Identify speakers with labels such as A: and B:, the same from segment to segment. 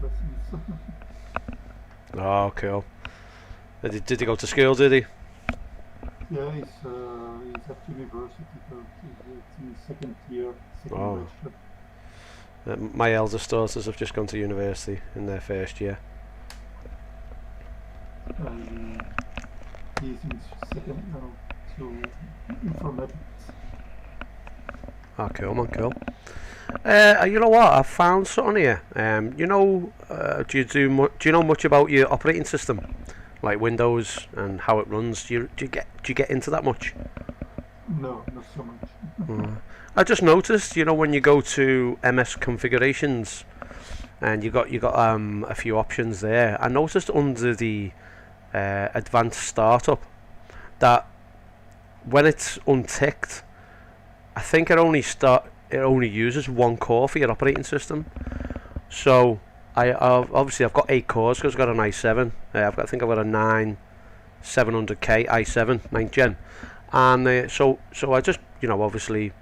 A: lessons.
B: Oh, cool. Did he go to school, did he?
A: Yeah, he's at university, but it's in second year, second
B: Oh.
A: bachelor.
B: My eldest daughters have just gone to university in their first year.
A: He's in second now, so informatics.
B: Oh, cool, man, cool. You know what? I've found something here. Do you know much about your operating system, like Windows and how it runs? Do you get into that much?
A: No, not so much.
B: I just noticed, when you go to MS configurations, and you got a few options there. I noticed under the advanced startup that when it's unticked, I think it only uses one core for your operating system. So I've got 8 cores because I've got an i7. I think I've got a 9700K i7 9th gen, and so I just obviously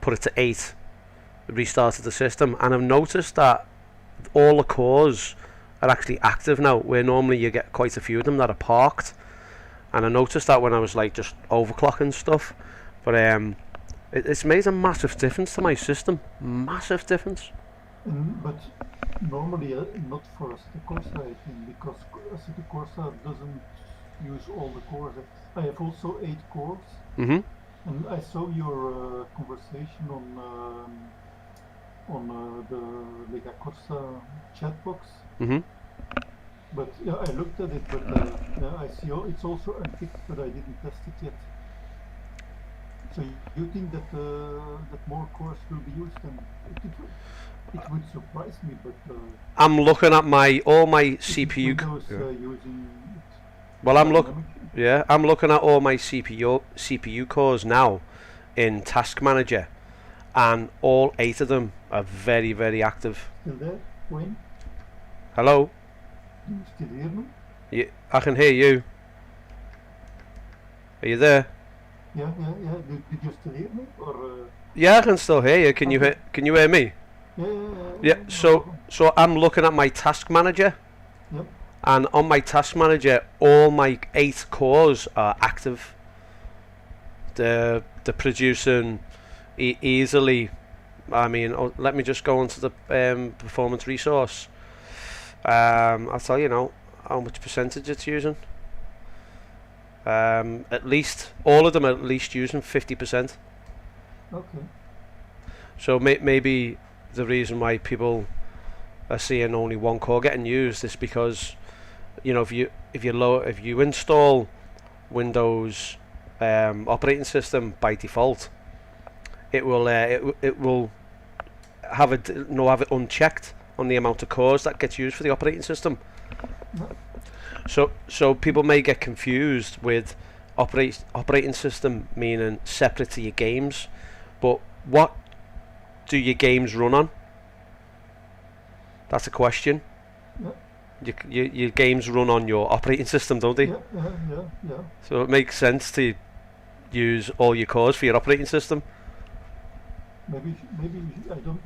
B: put it to 8, restarted the system, and I've noticed that all the cores are actually active now, where normally you get quite a few of them that are parked. And I noticed that when I was like just overclocking stuff, but it's made a massive difference to my system. Massive difference.
A: But normally not for Assetto Corsa, I think, because Assetto Corsa doesn't use all the cores. I have also 8 cores,
B: Mhm.
A: and I saw your conversation on the Lega Corsa chat box.
B: Mhm.
A: But yeah, I looked at it, but I see it's also unticked, but I didn't test it yet. So you think that that more cores will be used, and it would surprise me, but
B: I'm looking at all my CPU.
A: Windows using it.
B: Well, I'm
A: dynamically.
B: looking at all my CPU cores now in Task Manager, and all 8 of them are very, very active.
A: Still there, Wayne?
B: Hello?
A: Do you still hear me?
B: Yeah, I can hear you. Are you there?
A: Yeah. Did you still hear me, or?
B: Yeah, I can still hear you. Can you
A: Okay.
B: hear me?
A: Yeah.
B: Yeah.
A: No
B: So
A: problem.
B: I'm looking at my Task Manager,
A: Yep.
B: and on my Task Manager, all my 8 cores are active. They're producing easily. I mean, let me just go into the performance resource. I'll tell you now how much percentage it's using. At least all of them are at least using 50%.
A: Okay.
B: So maybe the reason why people are seeing only one core getting used is because if you install Windows operating system by default, it will have it unchecked on the amount of cores that gets used for the operating system.
A: No.
B: So people may get confused with operating system meaning separate to your games, but what do your games run on? That's a question.
A: Yeah.
B: Your games run on your operating system, don't they?
A: Yeah.
B: So it makes sense to use all your cores for your operating system.
A: Maybe I don't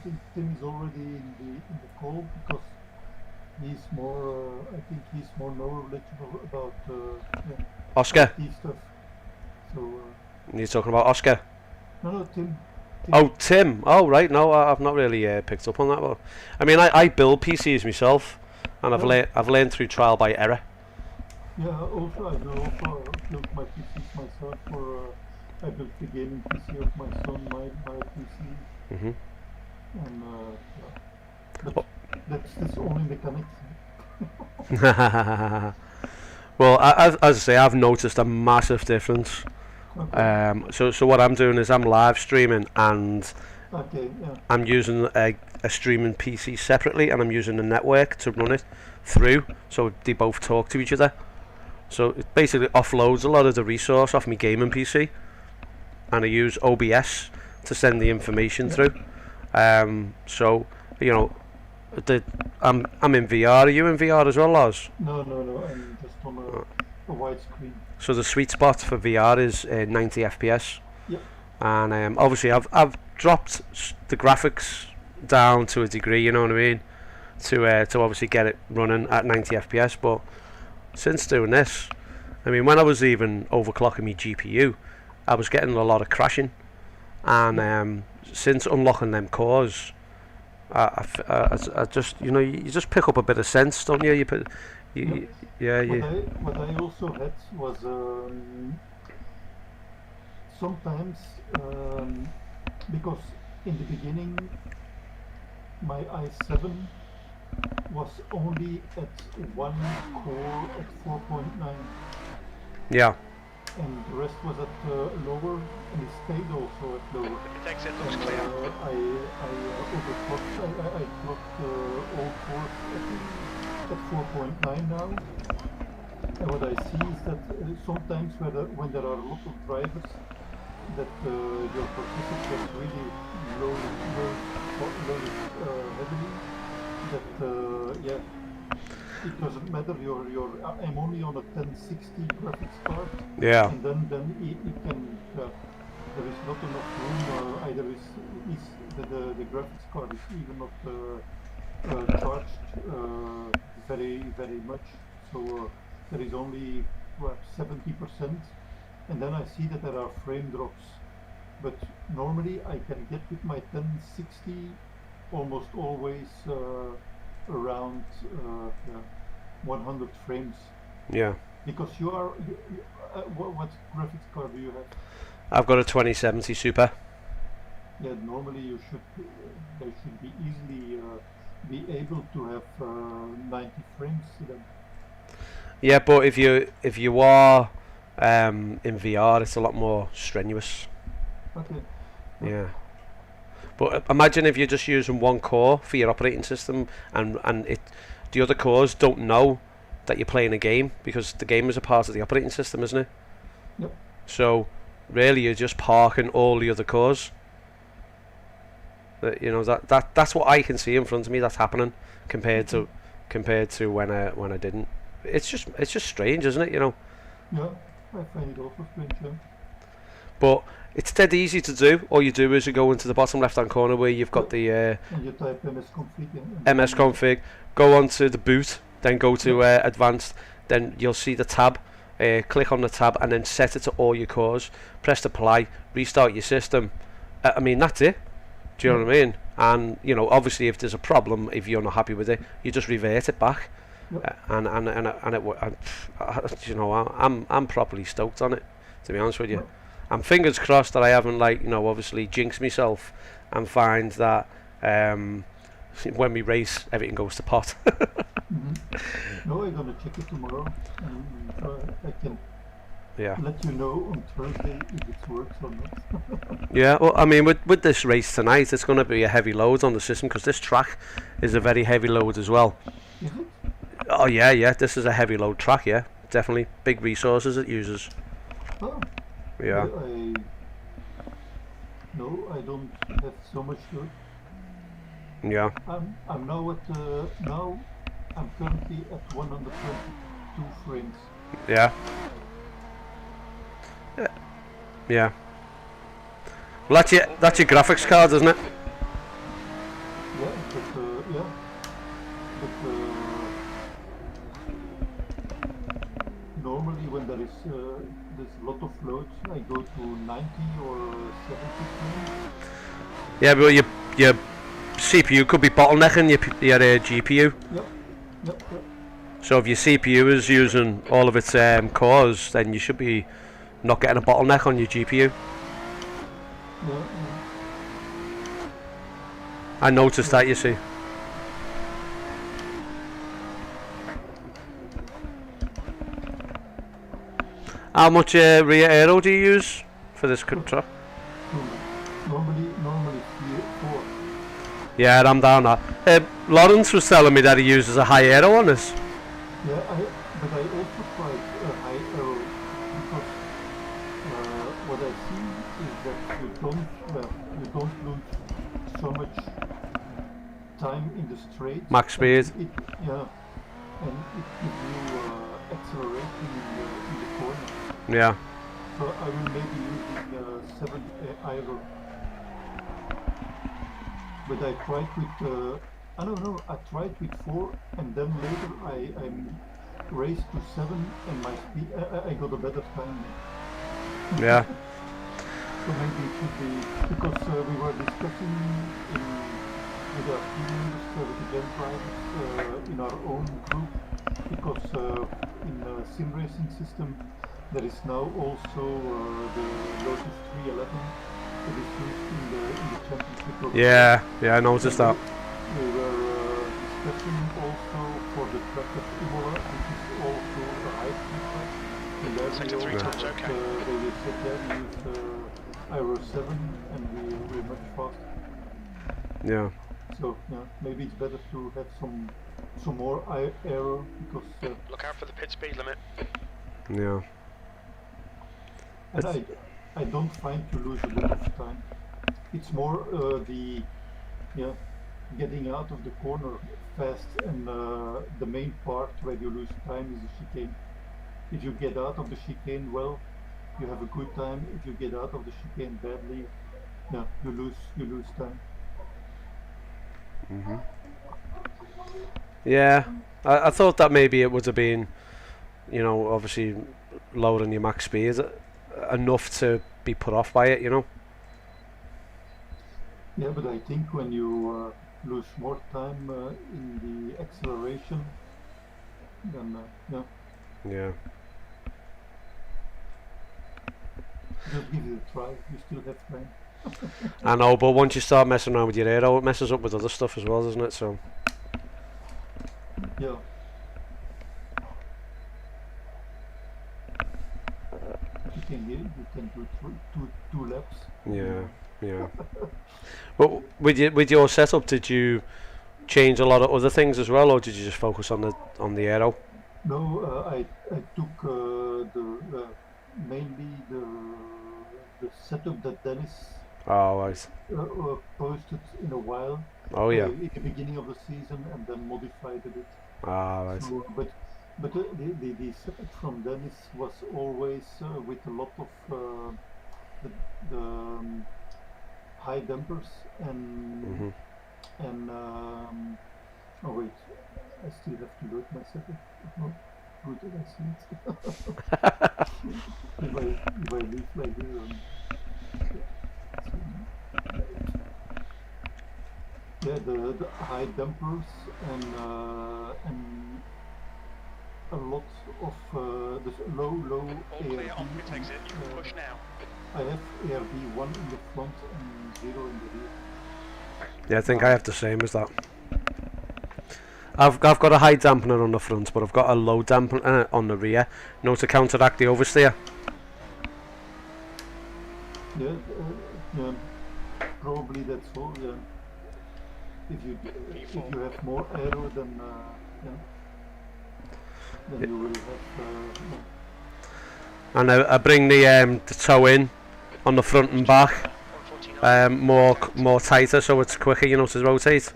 A: think Tim is already in the call, because he's more. I think he's more knowledgeable about
B: Oscar?
A: IT stuff. So
B: You're talking about Oscar?
A: no, Tim.
B: Oh, Tim. Oh, right. No, I've not really picked up on that one. I mean, I build PCs myself, and I've learned through trial by error.
A: Yeah. Also, I will also build my PCs myself. I built the gaming PC of my son, my PC,
B: Mhm.
A: and but that's only mechanics.
B: Well, as I say, I've noticed a massive difference.
A: Okay.
B: So what I'm doing is I'm live streaming, and
A: Okay. Yeah.
B: I'm using a streaming PC separately, and I'm using a network to run it through, so they both talk to each other. So it basically offloads a lot of the resource off my gaming PC, and I use OBS to send the information through. So I'm in VR. Are you in VR as well, Lars?
A: No. I'm just on a wide screen.
B: So the sweet spot for VR is 90 FPS.
A: Yep.
B: And obviously I've dropped the graphics down to a degree. You know what I mean? to obviously get it running at 90 FPS. But since doing this, I mean, when I was even overclocking my GPU, I was getting a lot of crashing, and since unlocking them cores, I just, you just pick up a bit of sense, don't you?
A: What I also had was sometimes because in the beginning my i7 was only at one core at 4.9.
B: Yeah.
A: And the rest was at lower, and it stayed also at lower.
C: Exit looks clear.
A: I overclocked. I clocked all cores at 4.9 now. And what I see is that sometimes when there are a lot of drivers, that your processor gets really loaded heavily. That it doesn't matter. I'm only on a 1060 graphics card.
B: Yeah.
A: And then it can. There is not enough room. Either the graphics card is even not charged very much. So there is only 70%. And then I see that there are frame drops. But normally I can get with my 1060 almost always around 100 frames.
B: Yeah.
A: Because you are, what graphics card do you have?
B: I've got a 2070 Super.
A: Yeah, normally they should be easily be able to have 90 frames then.
B: Yeah, but if you are in VR, it's a lot more strenuous.
A: Okay.
B: Yeah. But imagine if you're just using one core for your operating system, and the other cores don't know that you're playing a game, because the game is a part of the operating system, isn't it?
A: Yep. So
B: really you're just parking all the other cores. That's what I can see in front of me that's happening compared to when I didn't. It's just strange, isn't it?
A: Yeah, I find it also strange. Yeah.
B: But it's dead easy to do. All you do is you go into the bottom left hand corner where you've got the
A: and you type msconfig.
B: msconfig, go onto the boot, then go to advanced, then you'll see the tab. Click on the tab and then set it to all your cores. Press apply, restart your system. I mean, that's it. Do you know what I mean? And obviously, if there's a problem, if you're not happy with it, you just revert it back.
A: Yep.
B: I'm properly stoked on it, to be honest with you. I'm fingers crossed that I haven't obviously jinxed myself and find that when we race everything goes to pot.
A: No, I'm gonna check it tomorrow, and I can let you know on Thursday if it works or not.
B: Yeah, well, I mean, with this race tonight, it's going to be a heavy load on the system, because this track is a very heavy load as well.
A: Is it?
B: Oh yeah, this is a heavy load track, yeah, definitely. Big resources it uses.
A: Oh.
B: Yeah.
A: No, I don't have so much load.
B: Yeah.
A: I'm now at now I'm currently at 122 frames.
B: Yeah. Yeah. Well, that's your graphics card, isn't it?
A: Yeah, but normally when there is there's a lot of loads, I go to 90 or 70 frames.
B: Yeah, but your CPU could be bottlenecking your GPU.
A: Yep.
B: So if your CPU is using all of its cores, then you should be not getting a bottleneck on your GPU.
A: Yeah.
B: I noticed that, you see. How much rear aero do you use for this truck?
A: Normally 4.
B: Yeah, I'm down that. Lawrence was telling me that he uses a high aero on this.
A: Yeah, but I also tried a high aero, because what I see is that you don't lose so much time in the straight.
B: Max speed.
A: And it gives you accelerating in the corner.
B: Yeah.
A: So I will maybe using 7 aero. But I tried with I don't know. I tried with 4, and then later I raised to 7, and my speed. I got a better time.
B: Yeah.
A: So maybe it should be because we were discussing in with our team members, with the gen drivers in our own group, because in the sim racing system there is now also the Lotus 311 that is used in the championship.
B: Yeah, I noticed that.
A: We were discussing also for the track at Imola, which is also a high speed track. And there we also they said that we use Euro 7 and we're much faster.
B: Yeah.
A: So yeah, maybe it's better to have some more aero because.
C: Look out for the pit speed limit.
B: Yeah.
A: And I don't find you lose a lot of time. It's more getting out of the corner fast, and the main part where you lose time is the chicane. If you get out of the chicane well, you have a good time. If you get out of the chicane badly, yeah, you lose time.
B: Mhm. Yeah, I thought that maybe it would have been, you know, obviously lowering your max speed enough to be put off by it, you know.
A: Yeah, but I think when you lose more time in the acceleration, then yeah.
B: Yeah.
A: Just give it a try. You still have time.
B: I know, but once you start messing around with your aero, it messes up with other stuff as well, doesn't it? So.
A: Yeah. You can do two laps.
B: Yeah. But with your setup, did you change a lot of other things as well, or did you just focus on the aero?
A: No, I took mainly the setup that Dennis posted in a while.
B: Oh yeah.
A: In the beginning of the season, and then modified a bit.
B: Right.
A: So, but the setup from Dennis was always with a lot of the high dampers and oh wait, I still have to load my setup. Not good that I see it. if I leave like this. Yeah, the high dampers and a lot of the low ARB.
C: Push now.
A: I have ARB 1 in the front and 0 in the rear.
B: Yeah, I think I have the same as that. I've got a high dampener on the front, but I've got a low dampener on the rear, you know, to counteract the oversteer.
A: Yeah, probably that's all. Yeah. If you have more aero, then you will have.
B: And I bring the toe in on the front and back, more tighter, so it's quicker, you know, to rotate.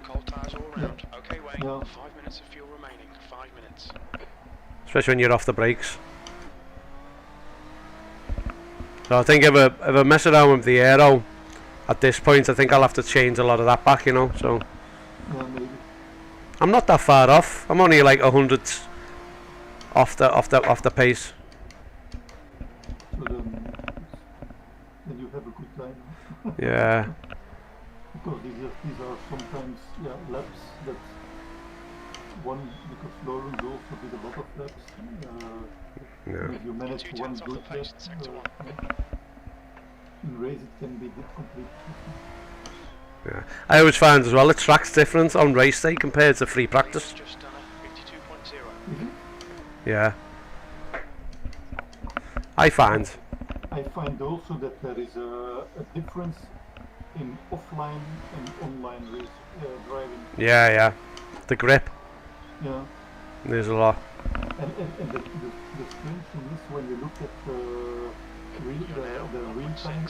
C: Cold tires all around. Okay, wait.
A: Yeah.
C: 5 minutes of fuel remaining. 5 minutes.
B: Especially when you're off the brakes. So I think if I mess around with the aero at this point, I think I'll have to change a lot of that back, you know. So
A: Yeah, maybe.
B: I'm not that far off. I'm only like 100 off the pace.
A: So then you have a good time.
B: Yeah.
A: Because these are sometimes laps that because Lawrence also did a lot of laps. If you manage one good lap, in race it can be completely different.
B: Yeah. I always find as well the track's different on race day compared to free practice.
C: Just done a 52.0.
B: Yeah. I find
A: also that there is a difference in offline and online race driving.
B: Yeah. The grip.
A: Yeah.
B: There's a lot.
A: And the strange thing is when you look at the real time it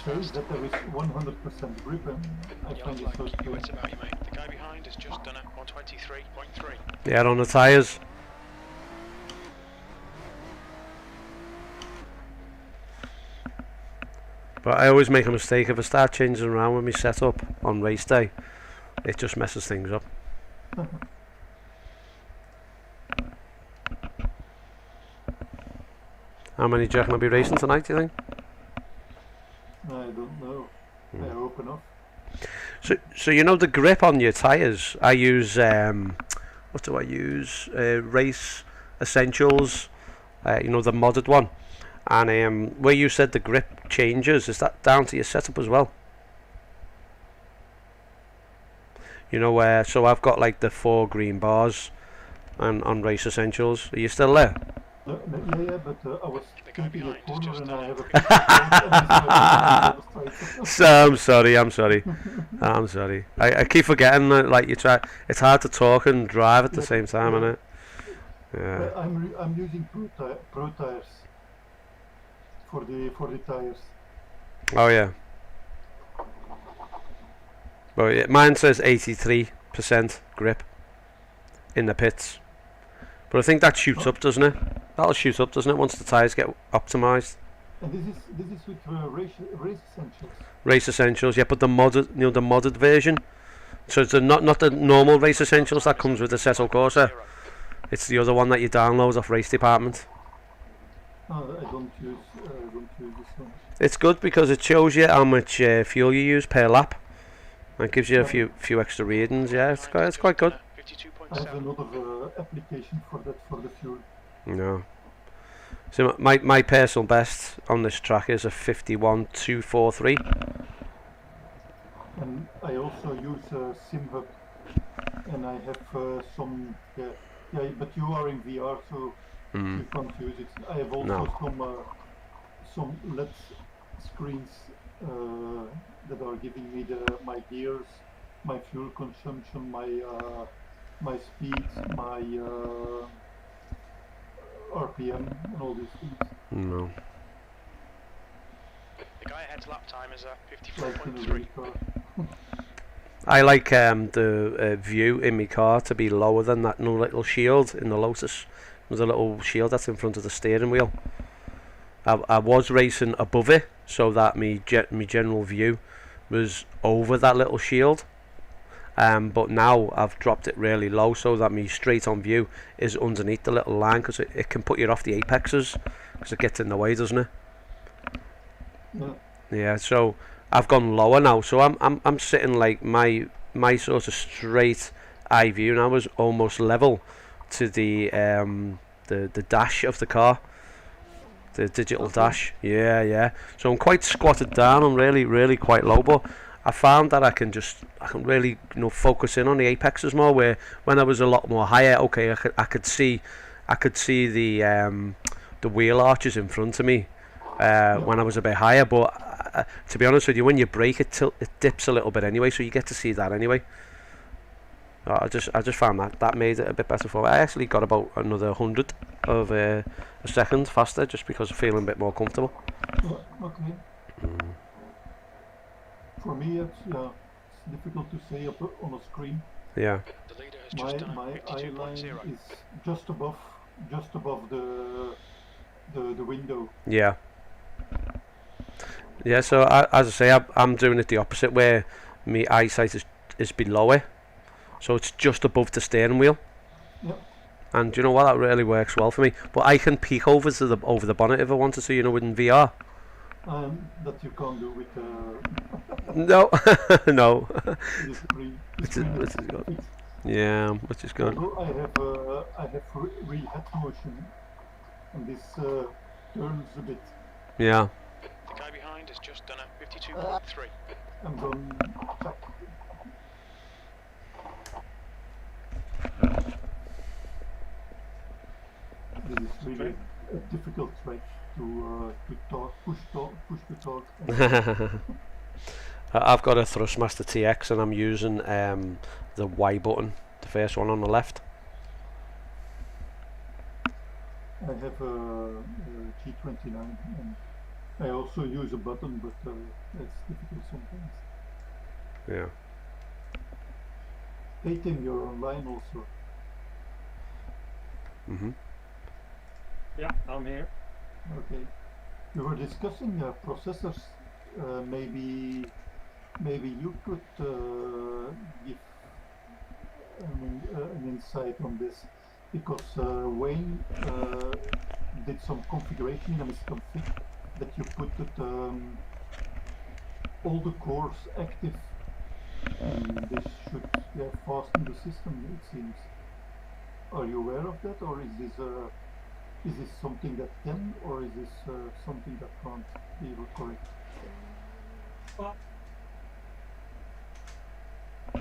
A: says that there is 100% grip, and I find it so strange.
C: The guy behind has just done a 123.3.
B: Yeah, on the tyres. But I always make a mistake if I start changing around with my setup on race day. It just messes things up. How many do you reckon will be racing tonight, do you think?
A: I don't know. I hope enough.
B: So you know the grip on your tyres, I use, what do I use? Race Essentials, you know, the modded one. And where you said the grip changes, is that down to your setup as well? You know, so I've got like the 4 green bars on Race Essentials. Are you still there?
A: Yeah, but I was
C: The guy
A: keeping a
C: behind is
A: corner
C: just
A: and
C: done
A: I
C: it.
A: have a picture.
B: So I'm sorry. I'm sorry. I keep forgetting that, like, it's hard to talk and drive at the same time, isn't it? Yeah.
A: I'm using pro tires for the tires.
B: Oh yeah. Well, yeah, mine says 83% grip in the pits, but I think that shoots up, doesn't it? That'll shoot up, doesn't it, once the tyres get optimised?
A: And this is with race essentials.
B: Race Essentials, yeah, but the modded, you know, the modded version. So it's not the normal Race Essentials that comes with the Seto Corsa. It's the other one that you download off Race Department.
A: I don't use this one.
B: It's good because it shows you how much fuel you use per lap. And gives you a few extra readings. Yeah, it's quite good.
A: I have another application for that, for the fuel.
B: No. So my personal best on this track is a 51.243.
A: And I also use SimHub, and I have some. Yeah, but you are in VR, so you can't use it. I have also some LED screens that are giving me my gears, my fuel consumption, my speed, my RPM, and all these things.
B: No.
C: The guy ahead's lap time is
A: Like in a
C: 54.3.
A: race car.
B: I like the view in my car to be lower than that little shield in the Lotus. There's a little shield that's in front of the steering wheel. I was racing above it, so that my general view was over that little shield. But now I've dropped it really low so that my straight on view is underneath the little line, because it can put you off the apexes because it gets in the way, doesn't it?
A: Yeah.
B: Yeah, so I've gone lower now, so I'm sitting like my sort of straight eye view now is almost level to the dash of the car, the digital dash. Yeah. So I'm quite squatted down. I'm really quite low, but I found that I can really, you know, focus in on the apexes more. Where when I was a lot more higher, okay, I could see the wheel arches in front of me when I was a bit higher. But to be honest with you, when you brake, it dips a little bit anyway, so you get to see that anyway. I just found that made it a bit better for me. I actually got about another 100 of a second faster just because I'm feeling a bit more comfortable.
A: Okay. For me, it's difficult to say up on a screen.
C: The
B: Yeah.
C: leader has just done
A: My
C: a
A: eye line
C: 52.0.
A: is just above the window.
B: Yeah. Yeah, so as I say, I'm doing it the opposite, where my eyesight is below it, so it's just above the steering wheel.
A: Yep.
B: And you know what, that really works well for me. But I can peek over the bonnet if I wanted to, you know, in VR.
A: That you can't do with
B: No, no.
A: the screen.
B: Which is good. Yeah, which is good.
A: Although I have real head motion, and this turns a bit.
B: Yeah.
C: The guy behind has just done a 52.3.
A: I'm going back. This is really a difficult track to push the torque.
B: I've got a Thrustmaster TX and I'm using the Y button, the first one on the left.
A: I have a G29 and I also use a button, but it's difficult sometimes.
B: Yeah.
A: Hey Tim, you're online also.
D: Yeah, I'm here.
A: Okay. We were discussing processors maybe you could give an insight on this, because Wayne did some configuration in a misconfig that you put it, all the cores active, and this should fasten the system, it seems. Are you aware of that, or is this something that can, or is this something that can't be correct?
D: Well,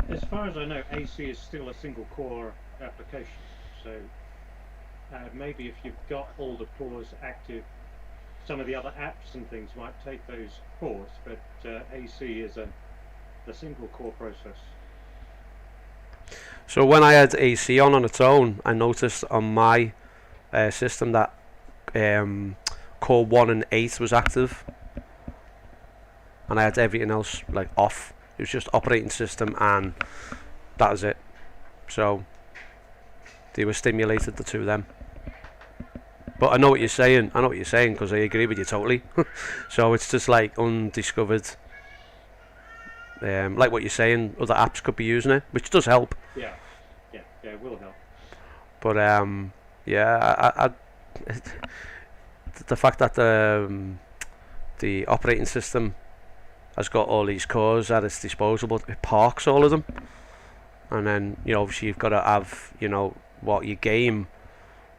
D: as far as I know, AC is still a single core application. So maybe if you've got all the cores active, some of the other apps and things might take those cores, but AC is a single core process.
B: So when I had AC on its own, I noticed on my system that core 1 and 8 was active, and I had everything else like off. It was just operating system, and that was it. So they were stimulated, the two of them. But I know what you're saying. I know what you're saying, because I agree with you totally. So it's just like undiscovered. Like what you're saying, other apps could be using it, which does help.
D: Yeah, it will help.
B: But yeah, the fact that the operating system has got all these cores at its disposal, but it parks all of them, and then obviously you've got to have what your game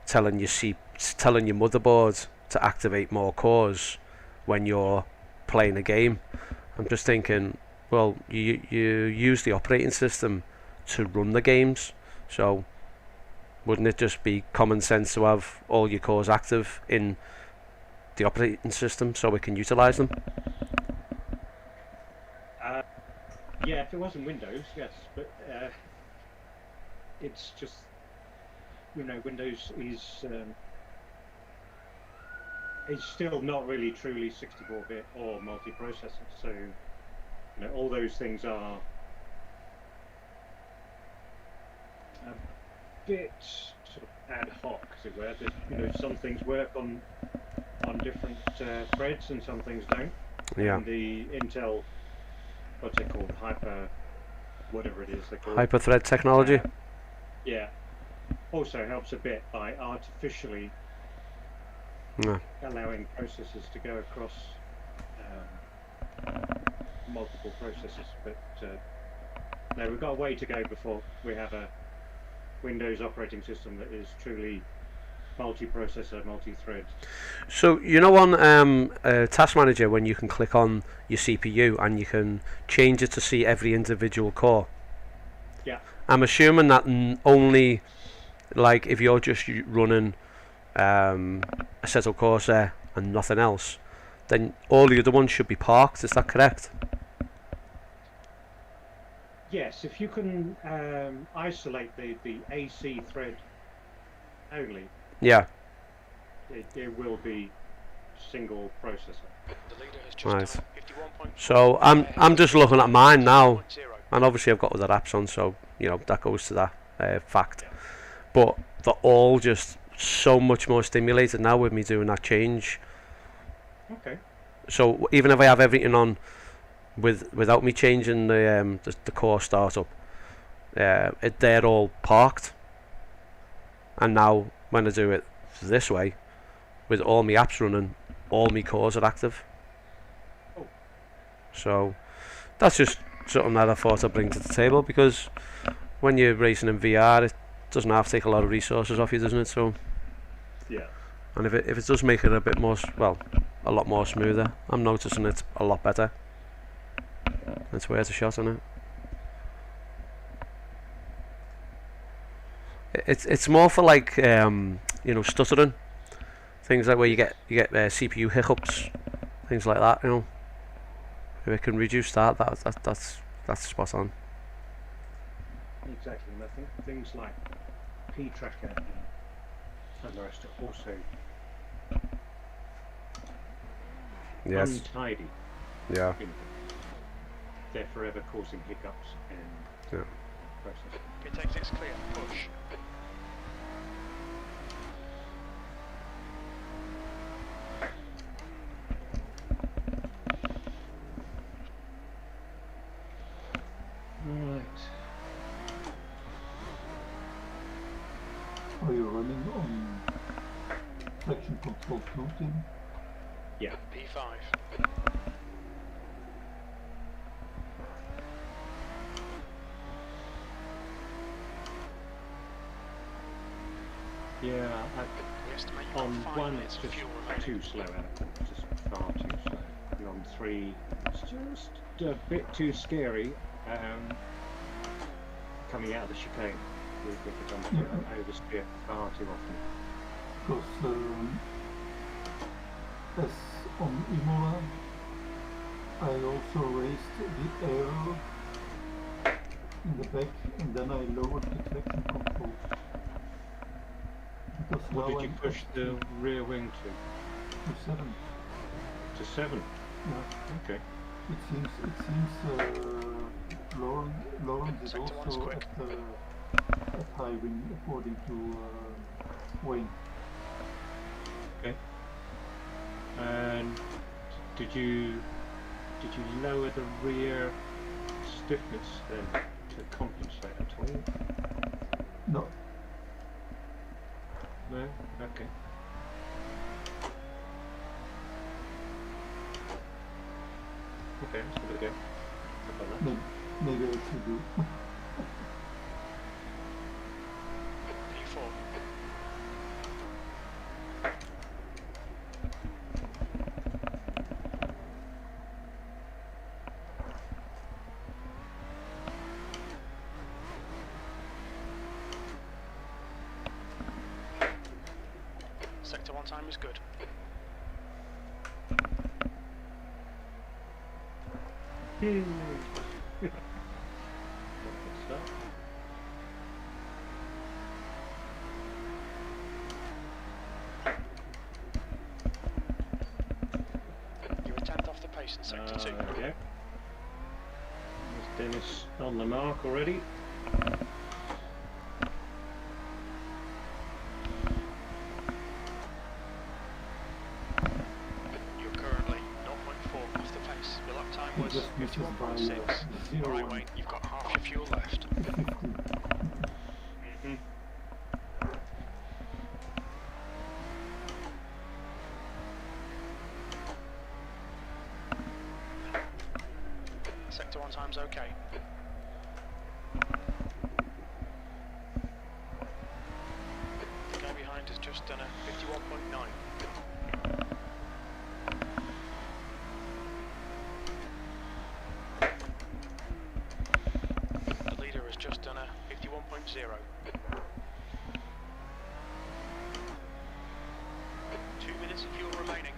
B: telling your motherboard to activate more cores when you're playing a game. I'm just thinking, well, you use the operating system to run the games, so wouldn't it just be common sense to have all your cores active in the operating system so we can utilize them?
D: Yeah, if it wasn't Windows, yes, but it's just Windows is still not really truly 64-bit or multiprocessor, so all those things are a bit sort of ad hoc, as it were. That some things work on different threads and some things don't.
B: Yeah.
D: And the Intel, what's it called, whatever it is they call it.
B: Hyper-thread technology.
D: Yeah. Also helps a bit by artificially allowing processors to go across multiple processors, but no, we've got a way to go before we have a Windows operating system that is truly multi-processor, multi-thread.
B: So on Task Manager, when you can click on your CPU and you can change it to see every individual core.
D: Yeah.
B: I'm assuming that only, like, if you're just running Assetto Corsa and nothing else, then all the other ones should be parked. Is that correct?
D: Yes, if you can isolate the AC thread only.
B: Yeah.
D: It will be single processor.
C: The leader has just
B: Right.
C: done 51.4.
B: So I'm just looking at mine now, and obviously I've got other apps on, so that goes to that fact. But they're all just so much more stimulated now with me doing that change.
D: Okay.
B: So even if I have everything on without me changing the core startup, they're all parked. And now when I do it this way, with all my apps running, all my cores are active.
D: Oh.
B: So that's just something that I thought I'd bring to the table, because when you're racing in VR, it doesn't have to take a lot of resources off you, doesn't it? So
D: Yeah.
B: and if it does make it a bit more, a lot more smoother, I'm noticing it's a lot better. It's worth a shot on it. It's more for like stuttering, things like where you get CPU hiccups, things like that. If it can reduce that's spot on.
D: Exactly, and I think things like P-Tracker and the rest are also
B: Yes.
D: untidy.
B: Yeah.
D: They're forever causing hiccups in
B: Yeah.
D: process.
C: It exits clear. Push.
A: traction control 2, Tim?
D: Yeah.
C: P5.
D: Yeah,
C: We estimate you've
D: on
C: got 5
D: 1
C: minutes
D: it's
C: of
D: just
C: fuel remaining.
D: too slow out of it, it's just far too slow. And on 3 it's just a bit too scary coming out of the chicane. We've become to oversteer far too often.
A: Because as on Imola, I also raised the aero in the back and then I lowered the traction control. Because
D: What
A: now
D: did you
A: I'm
D: push
A: at
D: the rear wing
A: to 7.
D: to? 7?
A: Yeah.
D: Okay.
A: It seems Lawrence is
C: Sector one's
A: also
C: quick.
A: at high wing according to Wayne.
D: Okay. And did you lower the rear stiffness then to compensate at all?
A: No,
D: No? Okay. Okay, let's give it a go. How about that?
A: maybe I should do.
C: P4. Sector 1 time is good.
D: Yay. Good stuff.
C: You're a tenth off the pace in sector 2.
D: There we go. There's Dennis on the mark already.
C: You're currently 0.4 off the pace. Your lap time
A: He
C: was
A: just misses by
C: 51.6. Alright, Wayne, you've got half your fuel left.
A: 50.
D: Mm-hmm.
C: Sector 1 time's okay. The guy behind has just done a 51.9. The leader has just done a 51.0. 2 minutes of fuel remaining.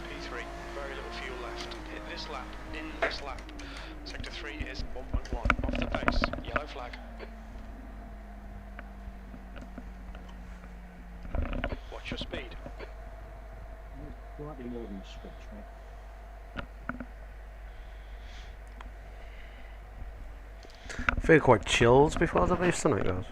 C: P3, very little fuel left. Hit this lap, in this lap. Sector 3 is 1.1, off the pace. Yellow flag. Watch your speed.
D: Slightly more than the switch, right?
B: Feel quite chilled before the race tonight, guys.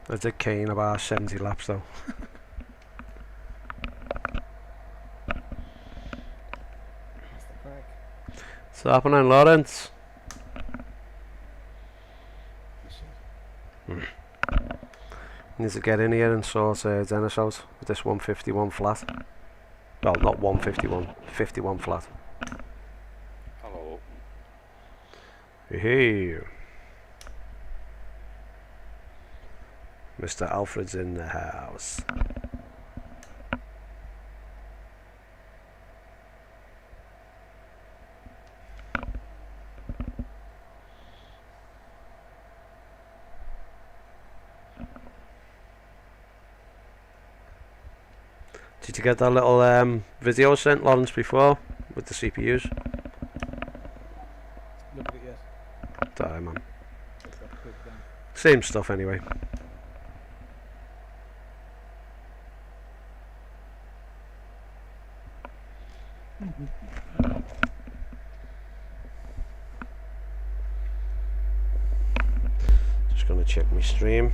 B: I did Kane about 70 laps though.
E: That's the crack.
B: What's happening, Lawrence? Needs to get in here and sort Dennis out with this 151 flat. Well, not 151, 51 flat.
F: Hello.
B: Hey, Mr. Alfred's in the house. Did you get that little video sent, Lawrence, before with the CPUs?
E: Look at it, yes.
B: Sorry, man.
E: That's a quick down.
B: Same stuff anyway. Just gonna check my stream.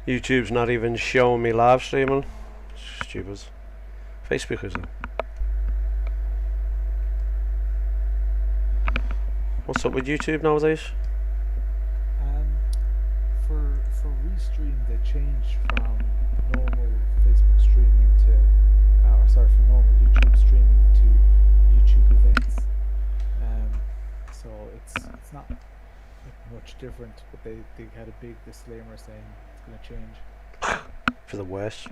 B: YouTube's not even showing me live streaming. Stupid. Facebook is it? What's up with YouTube nowadays?
E: For restream, they changed from normal Facebook streaming to, from normal YouTube streaming to YouTube events. So it's not much different, but they had a big disclaimer saying it's going to change.
B: For the worse.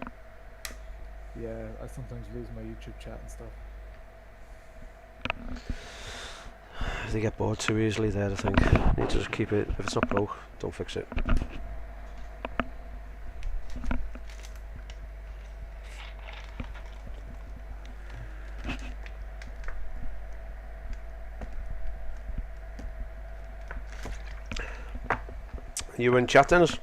E: Yeah, I sometimes lose my YouTube chat and stuff.
B: They get bored too easily there, I think. Need to just keep it. If it's not broke, don't fix it. You in chat, Dennis?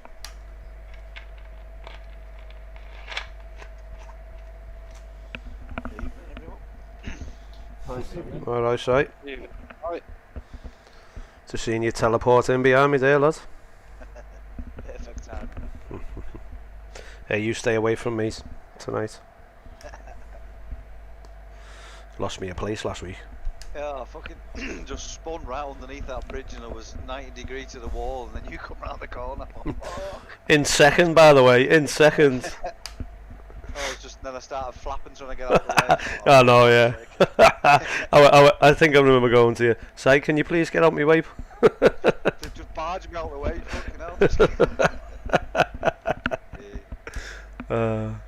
B: Alright, right. Just seeing you teleport in behind me there, lad.
G: Perfect time.
B: Hey, you stay away from me tonight. Lost me a place last week.
G: Yeah, I fucking just spun right underneath that bridge and I was 90 degrees to the wall and then you come round the corner. Oh,
B: In second, by the way, in second.
G: then I started flapping trying to get out of the way.
B: Oh no, yeah. I think I remember going to you. Say, can you please get out my way?
G: Just barge me out of the way, fucking hell.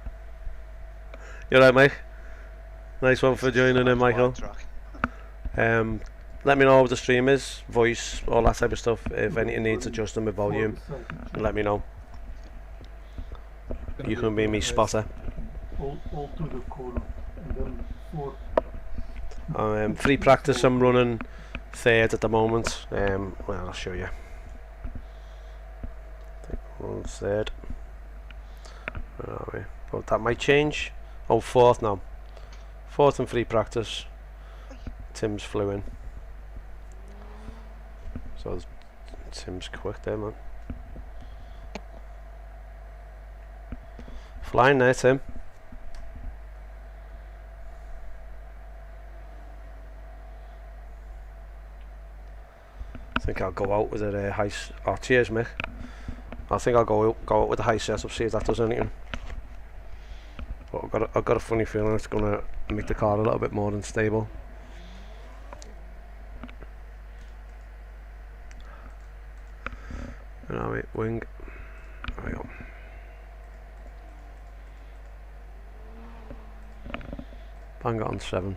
B: You're right, Mike. Nice one for joining in, Michael. Let me know what the stream is, voice, all that type of stuff. If anything needs adjusting with volume, let me know. You can be me spotter.
A: All to the corner, and then 4.
B: Free practice, I'm running third at the moment. Well, I'll show you. Runs third. Where are we? Oh, that might change. Oh, fourth now. Fourth and free practice. Tim's flew in. So Tim's quick there, man. Flying there, Tim. I think I'll go out with a high. Oh, cheers, Mick. I think I'll go out with a high setup, see if that does anything. But I've got a funny feeling it's gonna make the car a little bit more unstable. Where are we? Wing. There we go. Bang it on 7.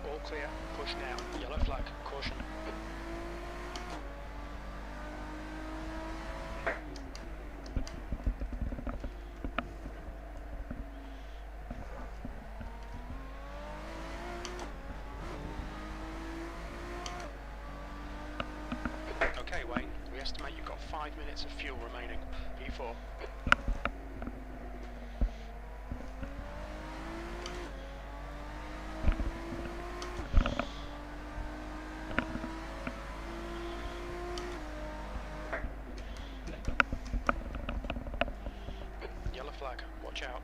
C: All clear. Push now. Yellow flag. Caution. Okay, Wayne. We estimate you've got 5 minutes of fuel remaining. E4. Yellow flag. Watch out.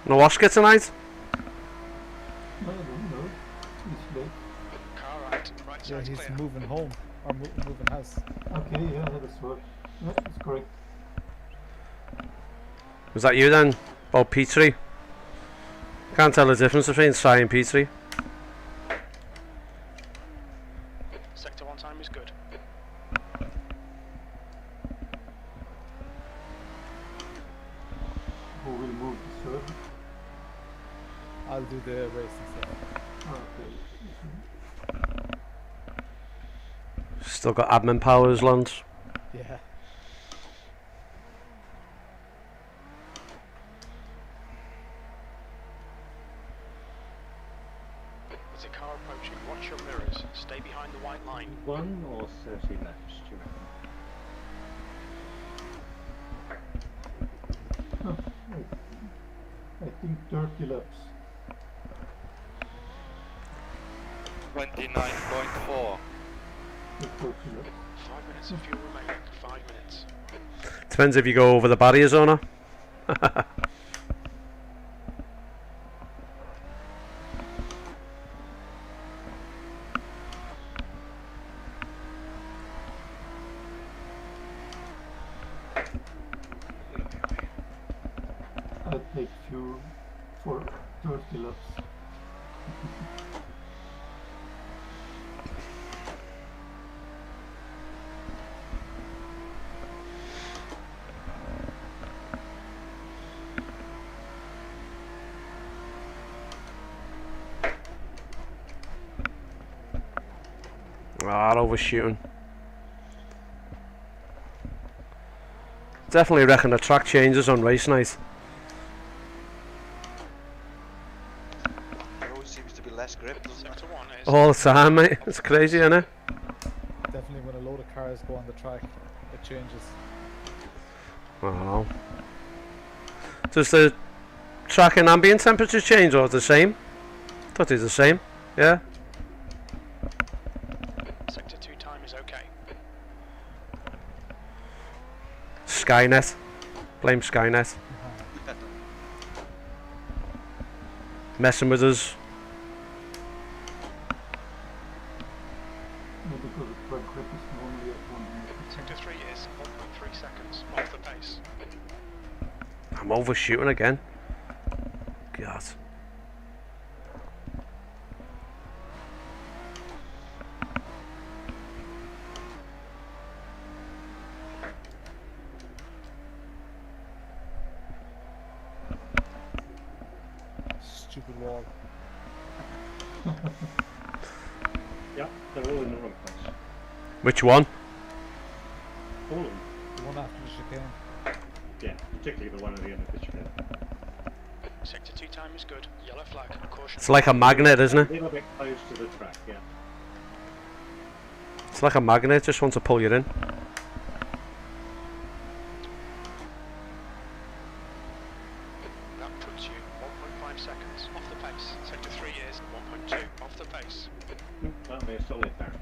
B: No Oscar tonight?
A: I don't know. It's late.
C: Car right. Right
E: Yeah,
C: side's
E: he's
C: clear.
E: moving home or moving house.
A: Okay, yeah, that's right. Yeah, that's correct.
B: Was that you then? Oh, P3. Can't tell the difference between Cy and P3.
C: Sector 1 time is good.
A: Who will move the server?
E: I'll do the race and stuff.
A: Okay.
B: Still got admin powers, Lance.
E: Yeah.
C: There's a car approaching. Watch your mirrors. Stay behind the white line.
D: 1 or 30 laps, do you reckon?
A: I think 30 laps.
F: 29.4.
A: Yeah, 30 laps.
C: 5 minutes of fuel remaining. 5 minutes.
B: Depends if you go over the barrier zone or.
A: I'll take fuel for 30 laps.
B: Ah, overshooting. Definitely reckon the track changes on race night.
G: There always seems to be less grip, doesn't it?
C: Sector 1 is.
B: All the time, mate. It's crazy, isn't it?
E: Definitely when a load of cars go on the track, it changes.
B: Wow. Does the track and ambient temperatures change or the same? Thought it's the same. Yeah.
C: Sector 2 time is okay.
B: Skynet. Blame Skynet. Messing with us.
A: Yeah, because the track grip is normally at 1 minute.
C: Sector 3 is 1.3 seconds off the pace.
B: I'm overshooting again. God.
E: Stupid wall.
D: Yeah, they're all in the wrong place.
B: Which one?
D: All of them.
E: The one after the chicane.
D: Yeah, particularly the one at the end of the chicane.
C: Sector 2 time is good. Yellow flag. Caution.
B: It's like a magnet, isn't
D: A
B: it?
D: little bit close to the track, yeah.
B: It's like a magnet, just wants to pull you in.
C: That puts you 1.5 seconds off the pace. Sector 3 is 1.2 off the pace.
D: That'll be a solid barrel.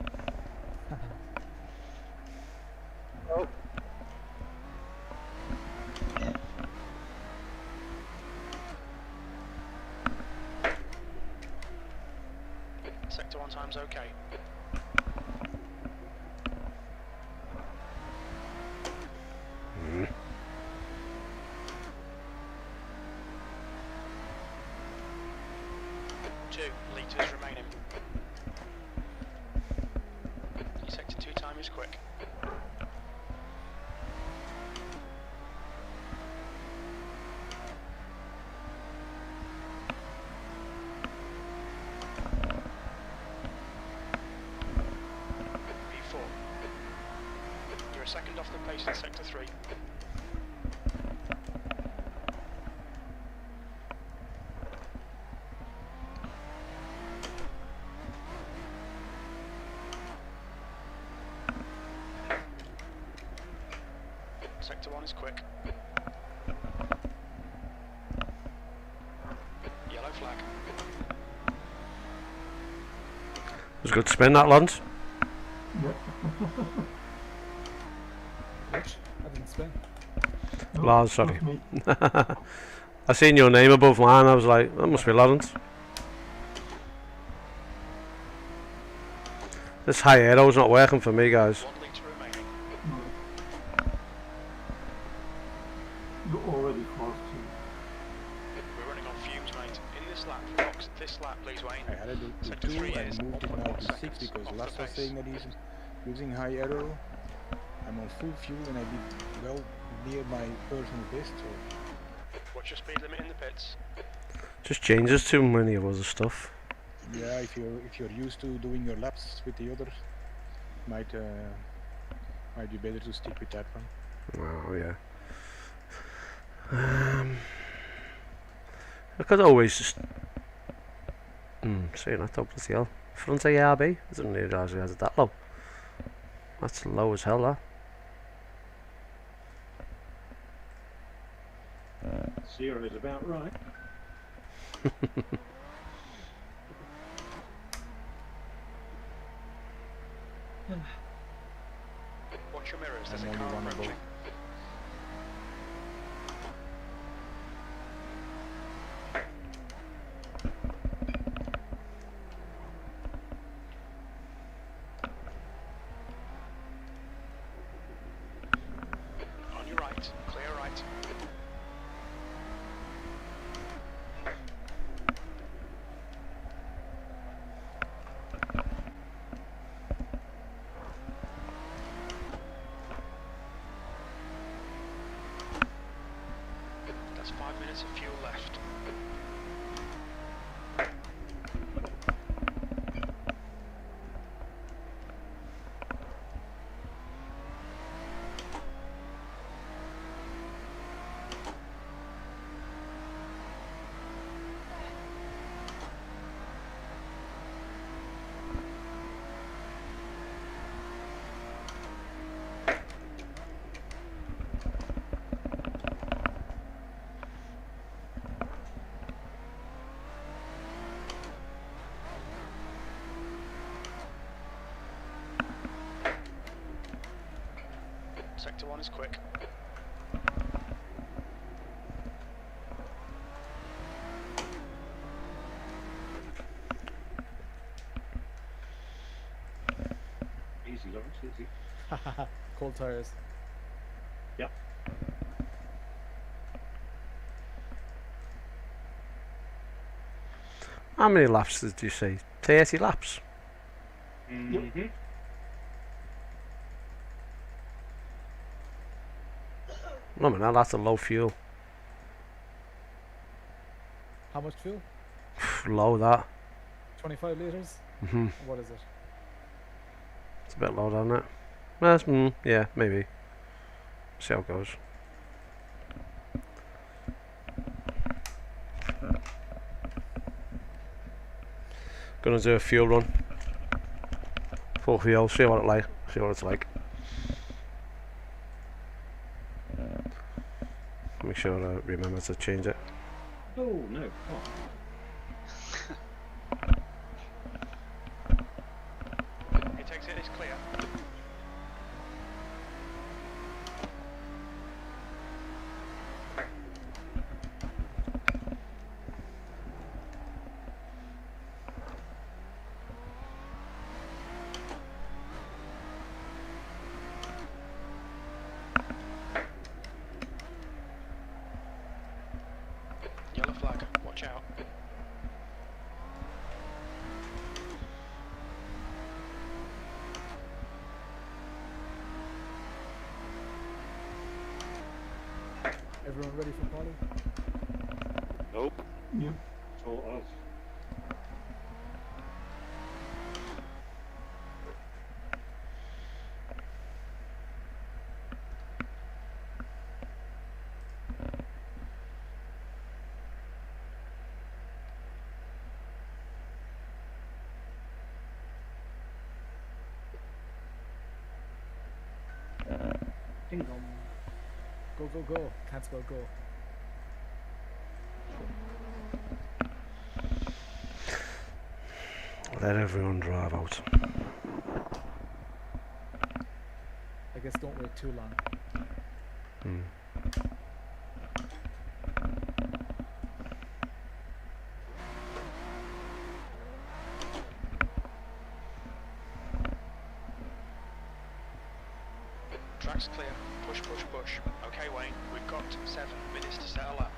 C: Sector 1 time's okay.
B: Mm.
C: 2 litres remaining. Sector 2 time is quick. P4. You're a second off the pace in Sector 3. Sector 1 is quick. Yellow flag.
B: It was a good spin, that, Lance.
A: Yeah.
E: Which? I didn't spin.
A: No,
B: Lars,
A: it
B: sorry.
A: was me.
B: I seen your name above mine, I was like, that must be Lawrence. This high aero's not working for me, guys.
C: 1 litre remaining.
A: No. You're already fast.
C: We're running on fumes, mate. In this lap, Fox, this lap, please, Wayne.
H: I had it to
C: Sector
H: 2
C: 3 is
H: and moved it now
C: 1.1
H: to 6
C: seconds
H: because
C: off
H: Lars
C: the
H: was
C: pace.
H: saying that he's using high arrow. I'm on full fuel and I did well near my personal best. So
C: What's your speed limit in the pits?
B: Just changes too many of other stuff.
H: yeah, if you're used to doing your laps with the others, might be better to stick with that one.
B: Oh, yeah. I could always just Seeing that though, bloody hell. Front ARB? I didn't realise we had it that low. That's low as hell, that.
D: 0 is about right.
C: Watch your mirrors, there's
H: I'm
C: a
H: only
C: car
H: one above.
C: approaching. On your right, clear right. That's 5 minutes of fuel left. Sector 1 is quick.
D: Easy, Lawrence, easy.
E: Cold tires.
D: Yep.
B: How many laps did you say? 30 laps?
D: Mm-hmm.
B: No man, that's a low fuel.
E: How much fuel?
B: Low that.
E: 25 litres?
B: Hmm.
E: What is it?
B: It's a bit low, isn't it? Well, yeah, maybe. See how it goes. Gonna do a fuel run. Full fuel, see what it's like. Make sure I remember to change it.
D: Oh, no. Oh.
C: He takes it, it's clear. Yellow flag, watch out.
E: Everyone ready for quali?
F: Nope.
A: Yep.
D: Sort of.
E: Ding dong. Go, go, go. Can't spell go.
B: Let everyone drive out.
E: I guess don't wait too long.
C: Track's clear. Push, push, push. Okay, Wayne, we've got 7 minutes to set a lap.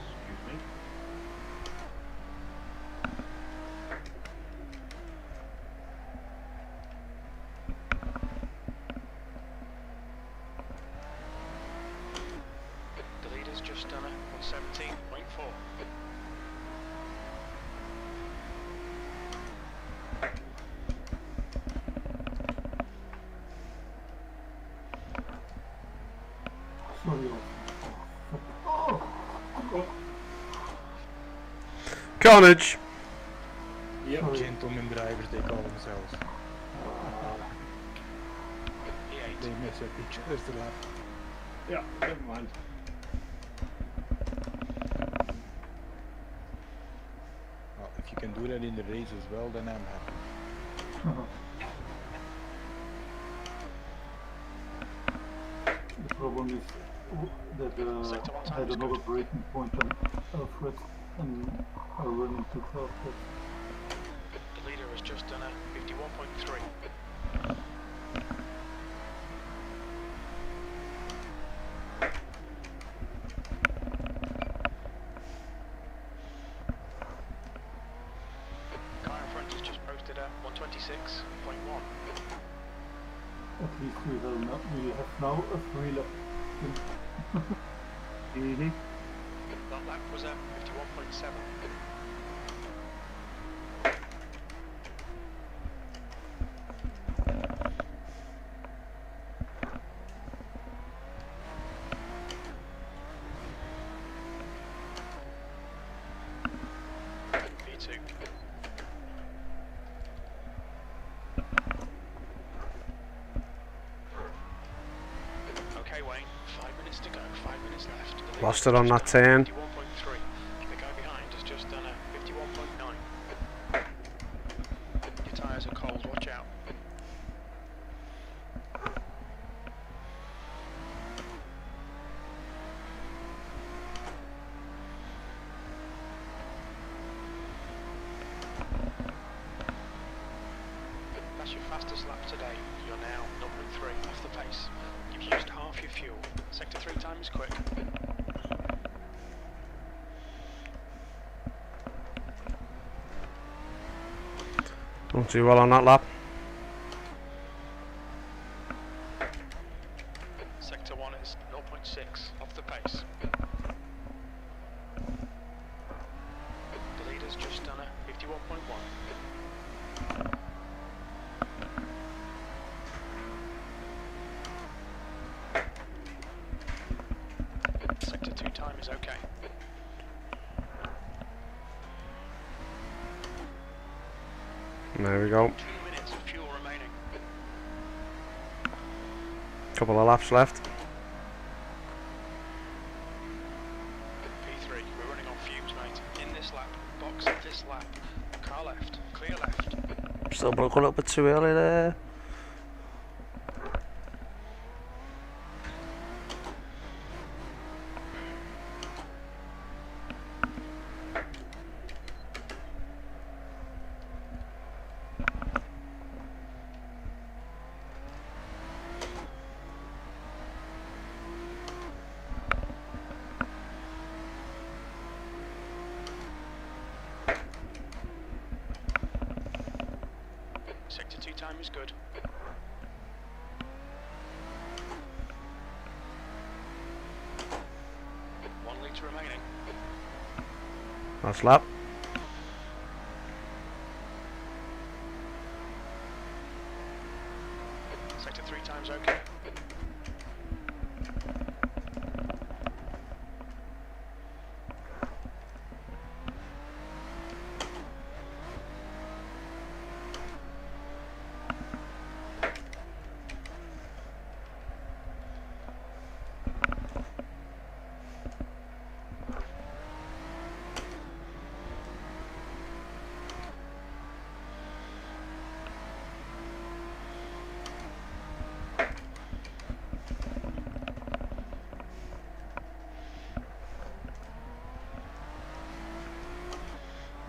D: Excuse me.
C: The leader's just done it on 17.4.
A: Sorry. Oh,
B: Carnage!
H: Yep.
A: Sorry.
H: Gentlemen drivers, they call themselves.
C: E8.
H: They mess up each other's lap.
D: Yeah, never mind.
H: Well, if you can do that in the race as well, then I'm happy.
A: The problem is that
C: Sector one
A: I
C: time
A: had
C: is
A: another
C: good.
A: braking point on Alfred and I run into Alfred.
C: The leader has just done a 51.3. Car in front has just posted a 126.1.
A: At least we have now a free lap.
D: Mm-hmm.
C: That lap was a 51.7. V2. Okay, Wayne, 5 minutes to go, 5 minutes left. The leader
B: Lost it on
C: has
B: that
C: just done a
B: turn.
C: 51.3. The guy behind has just done a 51.9. Your tyres are cold, watch out. That's your fastest lap today. You're now 0.3 off the pace. You've used half your fuel. Sector 3 time is quick.
B: Don't do well on that lap.
C: Sector 1 is 0.6 off the pace. The leader's just done a 51.1. Sector 2 time is okay.
B: There we go.
C: 2 minutes of fuel remaining.
B: Couple of laps left.
C: P3, we're running on fumes, mate. In this lap, box at this lap. Car left, clear left.
B: Still broke a little bit too early there.
C: Sector 2 time is good. One litre remaining.
B: Last lap.
C: Sector 3 time's okay.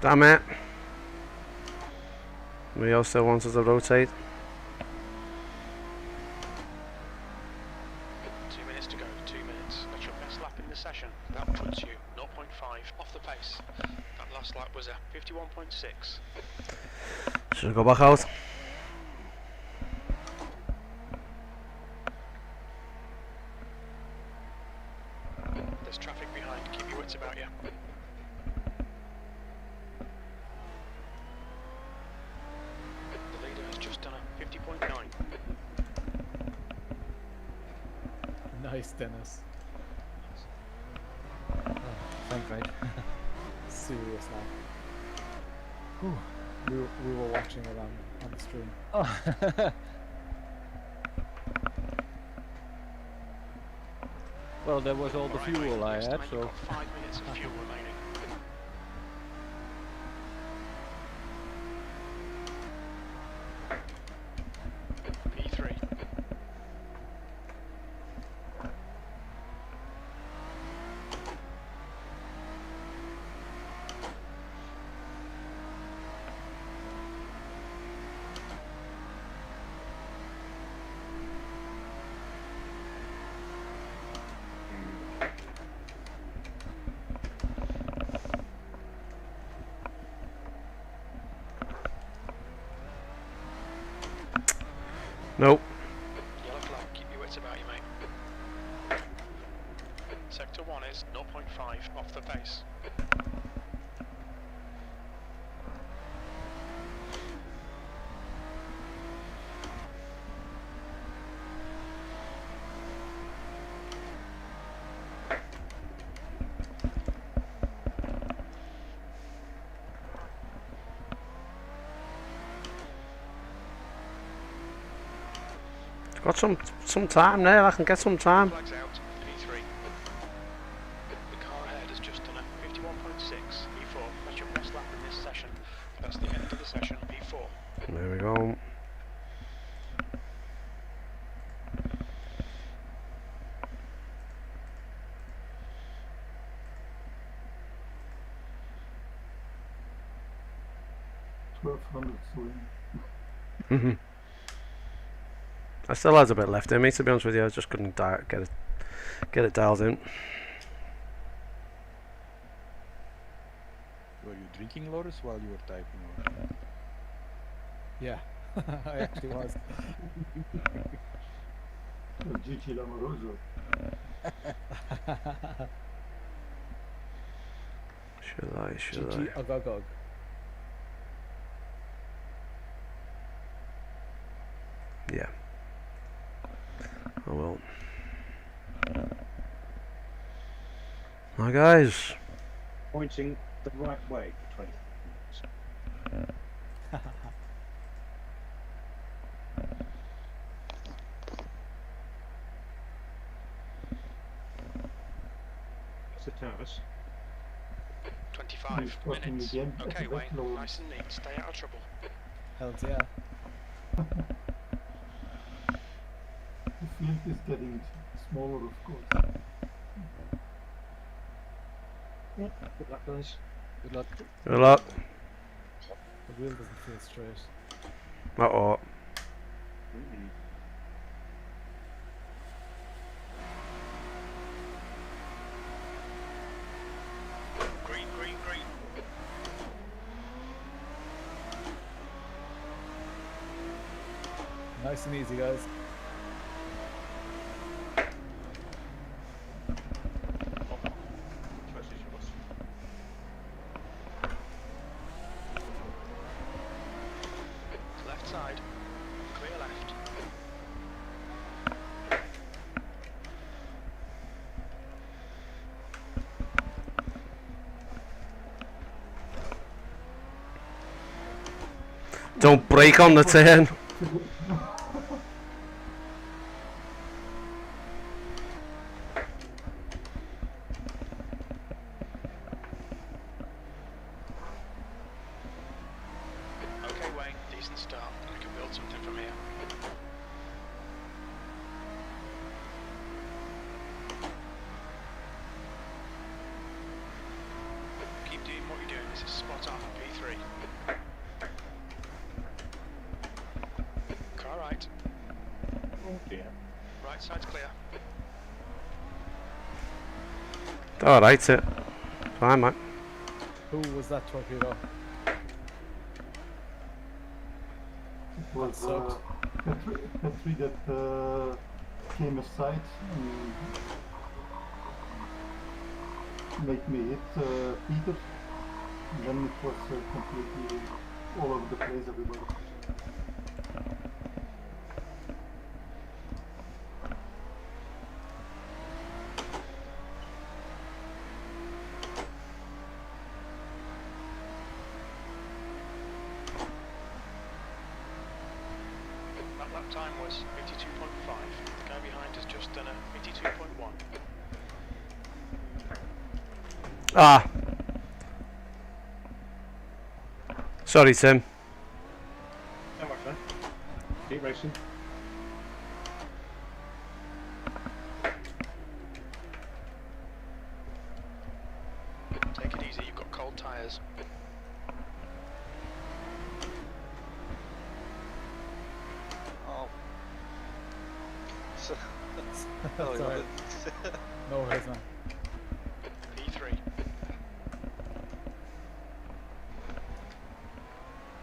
B: Damn it. Rio still wants us to rotate.
C: 2 minutes to go, 2 minutes. That's your best lap in the session. That puts you 0.5 off the pace. That last lap was a 51.6.
B: Should I go back out?
C: There's traffic behind, keep your wits about you. The leader has just done a 50.9.
E: Nice, Dennis. glorious now. Whew. We were watching it on the stream.
F: Oh. Well, that was all the
C: Alright,
F: fuel
C: Wayne,
F: I
C: you
F: had,
C: estimate you've
F: so
C: got 5 minutes of fuel remaining. P3.
B: Nope.
C: Yellow flag, keep your wits about you, mate. Sector 1 is 0.5 off the pace.
B: Got some time there. I can get some time.
C: Flags out, P3. The car ahead has just done a 51.6, P4. That's your best lap in this session. That's the end of the session, P4.
B: There we go.
A: $1,200 swing.
B: Mhm. I still has a bit left in me, to be honest with you. I just couldn't get it dialed in.
H: Were you drinking, Loris, while you were typing? Or?
E: Yeah, I actually was.
A: Gigi Lamoroso.
B: Should
E: GG
B: I?
E: Agogog.
B: Yeah. Oh well. Hi guys.
D: Pointing the right way for 20 minutes. Sir Tavis.
C: 25
A: He's talking
C: minutes.
A: again.
C: Okay,
A: That's
C: Wayne,
A: low.
C: nice and neat. Stay out of trouble.
E: Hells yeah.
A: The field is getting smaller, of course.
D: Good luck, guys.
H: Good luck.
B: Good luck.
E: The wheel doesn't feel straight.
B: Uh-oh.
C: Green, green, green.
E: Nice and easy, guys.
C: Left side. Clear left.
B: Don't brake on the turn.
C: Okay, Wayne, decent start. We can build something from here. Keep doing what you're doing. This is spot on P3. Car right.
D: Oh dear.
C: Right side's clear.
B: Alright, it. Fine, man.
E: Who was that torpedo?
A: It was
E: sucked.
A: Petri that came aside and made me hit Peter. And then it was completely all over the place, everybody.
C: lap time was 52.5. The guy behind has just done a 52.1.
B: Ah. Sorry, Tim.
D: Don't watch that. Keep racing.
C: Take it easy, you've got cold tyres.
G: Oh. So,
E: That's
G: oh,
E: alright. No worries, man.
C: P3.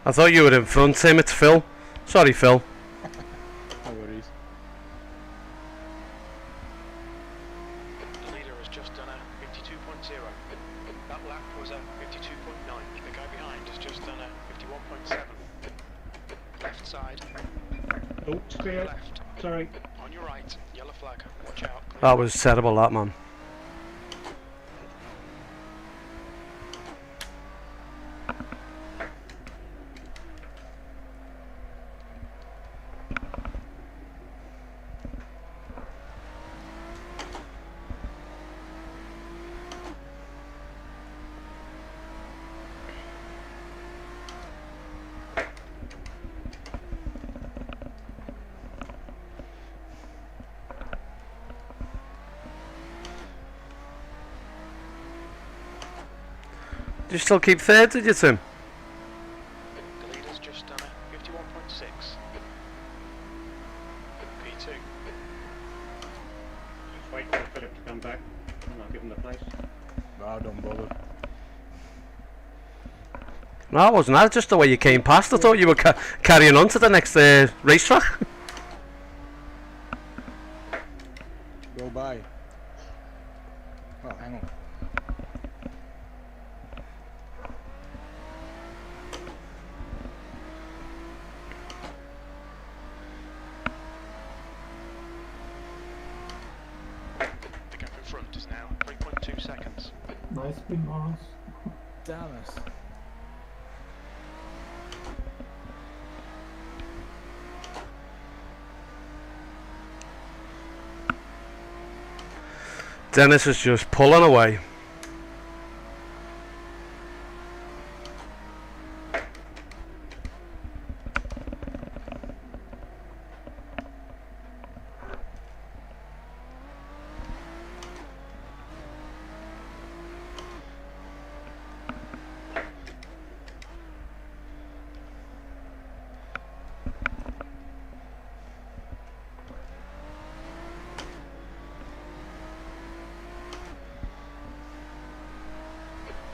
B: I thought you were in front, Tim. It's Phil. Sorry, Phil.
H: No worries.
C: The leader has just done a 52.0. That lap was a 52.9. The guy behind has just done a 51.7. Left side,
D: Oh, clear.
C: left.
D: Sorry.
C: On your right, yellow flag. Watch out. Clear.
B: That was terrible, that, man. Did you still keep third, did you, Tim?
C: The leader's just done a 51.6. P2.
D: Just wait for Philip to come back and I'll give him the place.
H: Ah, don't bother.
B: No, it wasn't that. Just the way you came past. I thought you were carrying on to the next racetrack.
H: Go by. Oh, hang on.
C: The gap in front is now 3.2 seconds.
A: Nice spin, Lawrence.
E: Damn it.
B: Dennis is just pulling away.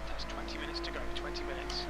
C: That's 20 minutes to go. 20 minutes.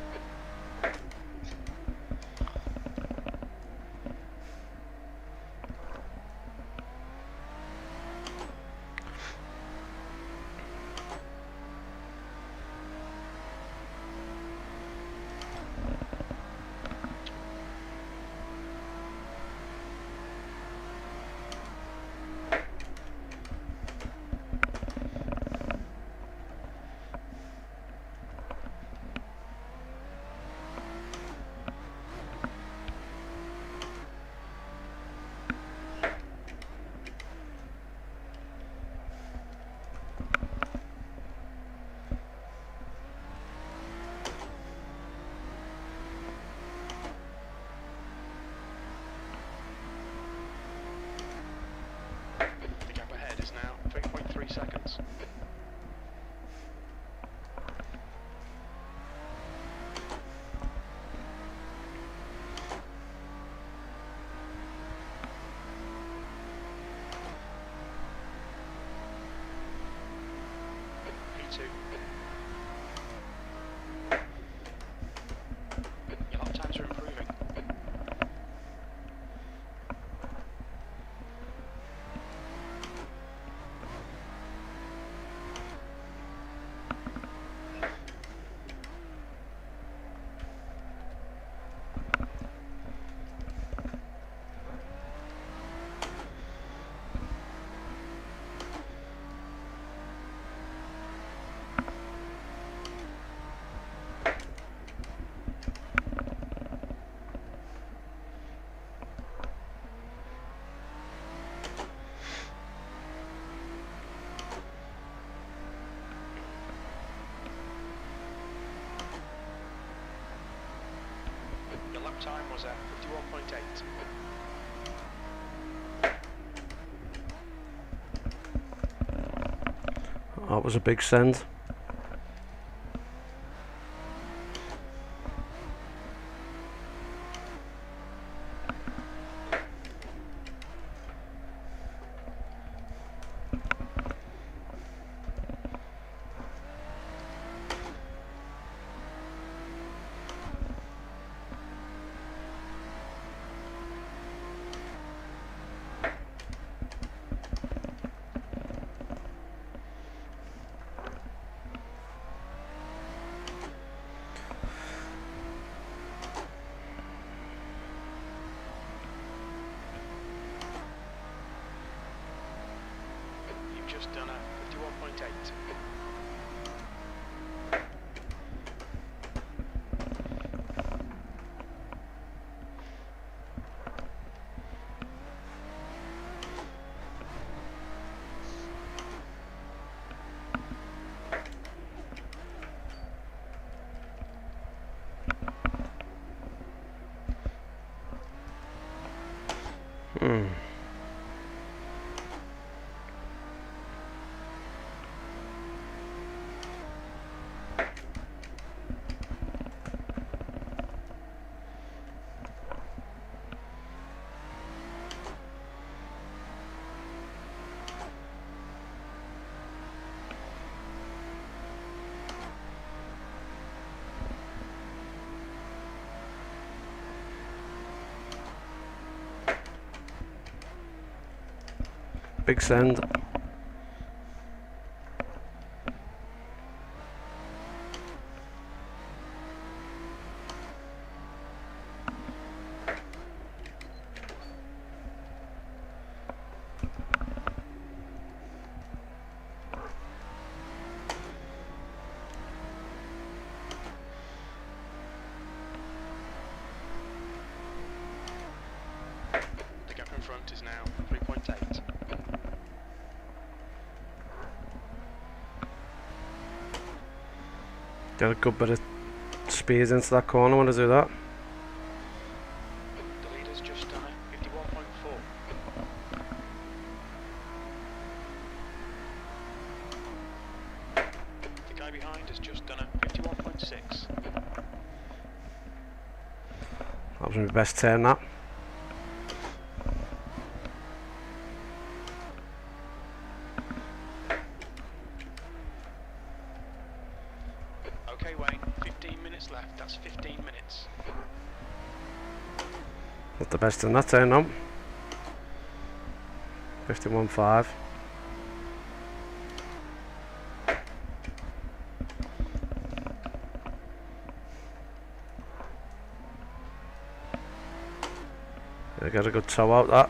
C: The gap ahead is now 3.3 seconds. P2. Your lap times are improving. time was 51.8.
B: That was a big send.
C: You've just done a 51.8.
B: Hmm. Big send.
C: The gap in front is now 3.8.
B: Get a good bit of speed into that corner when I do that.
C: The leader's just done a 51.4. The guy behind has just done a 51.6.
B: That was my best turn, that.
C: Okay, Wayne, 15 minutes left. That's 15 minutes.
B: Not the best in that turn, no. 51.5. I got a good toe out that.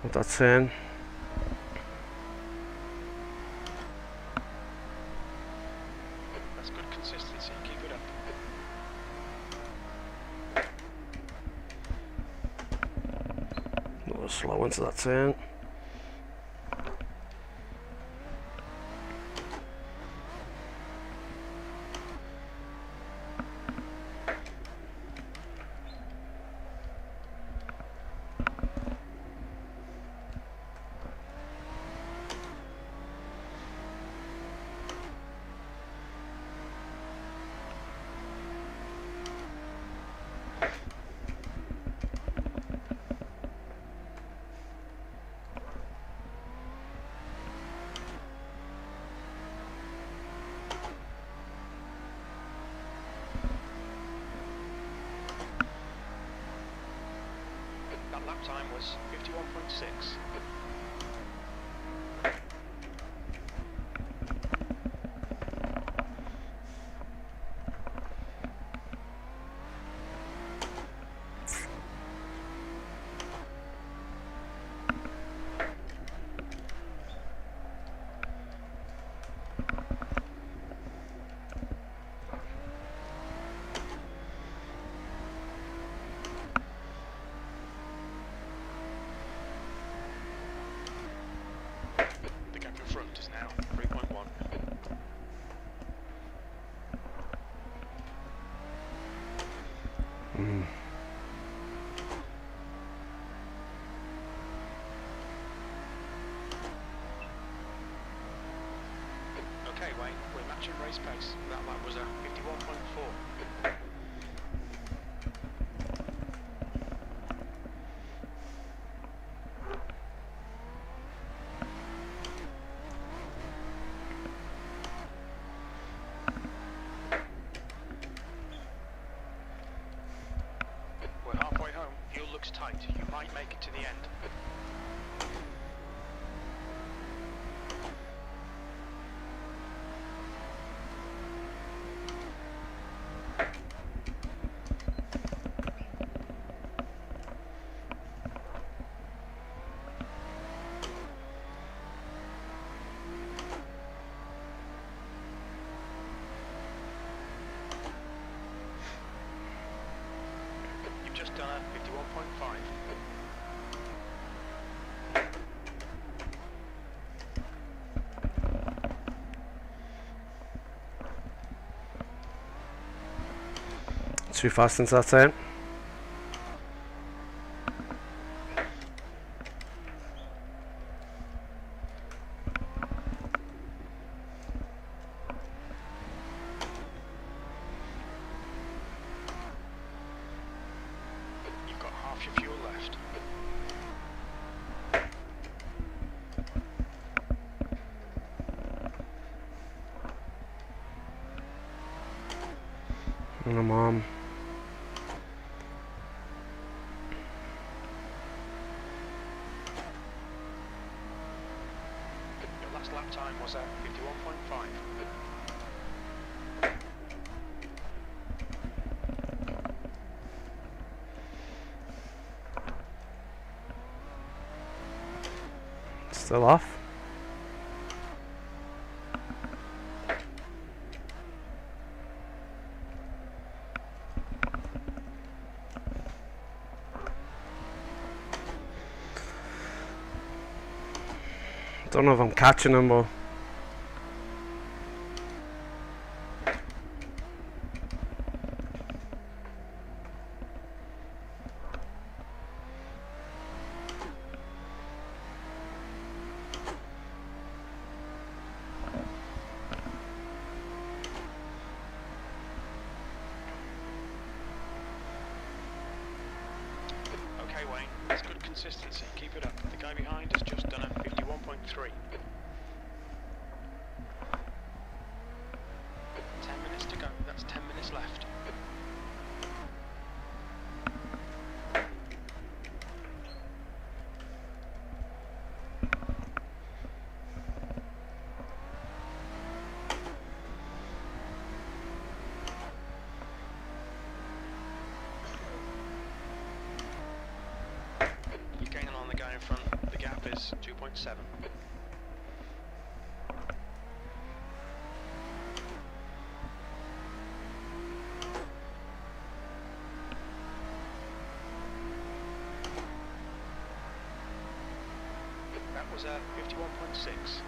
B: With that turn.
C: That's good consistency. Keep it up.
B: A little slow into that turn.
C: That lap time was 51.6. seconds. That lap was a 51.4. We're halfway home. Fuel looks tight. You might make it to the end. You've just done a 51.5.
B: Too fast since that time.
C: You've got half your fuel left.
B: Come on.
C: Your last lap time was a 51.5.
B: Still off. Don't know if I'm catching him, but
C: Okay, Wayne, that's good consistency. Keep it up. The guy behind has just done a 51.3. 10 minutes to go. That's 10 minutes left. You're gaining on the guy in front. The gap is 2.7. That was a 51.6.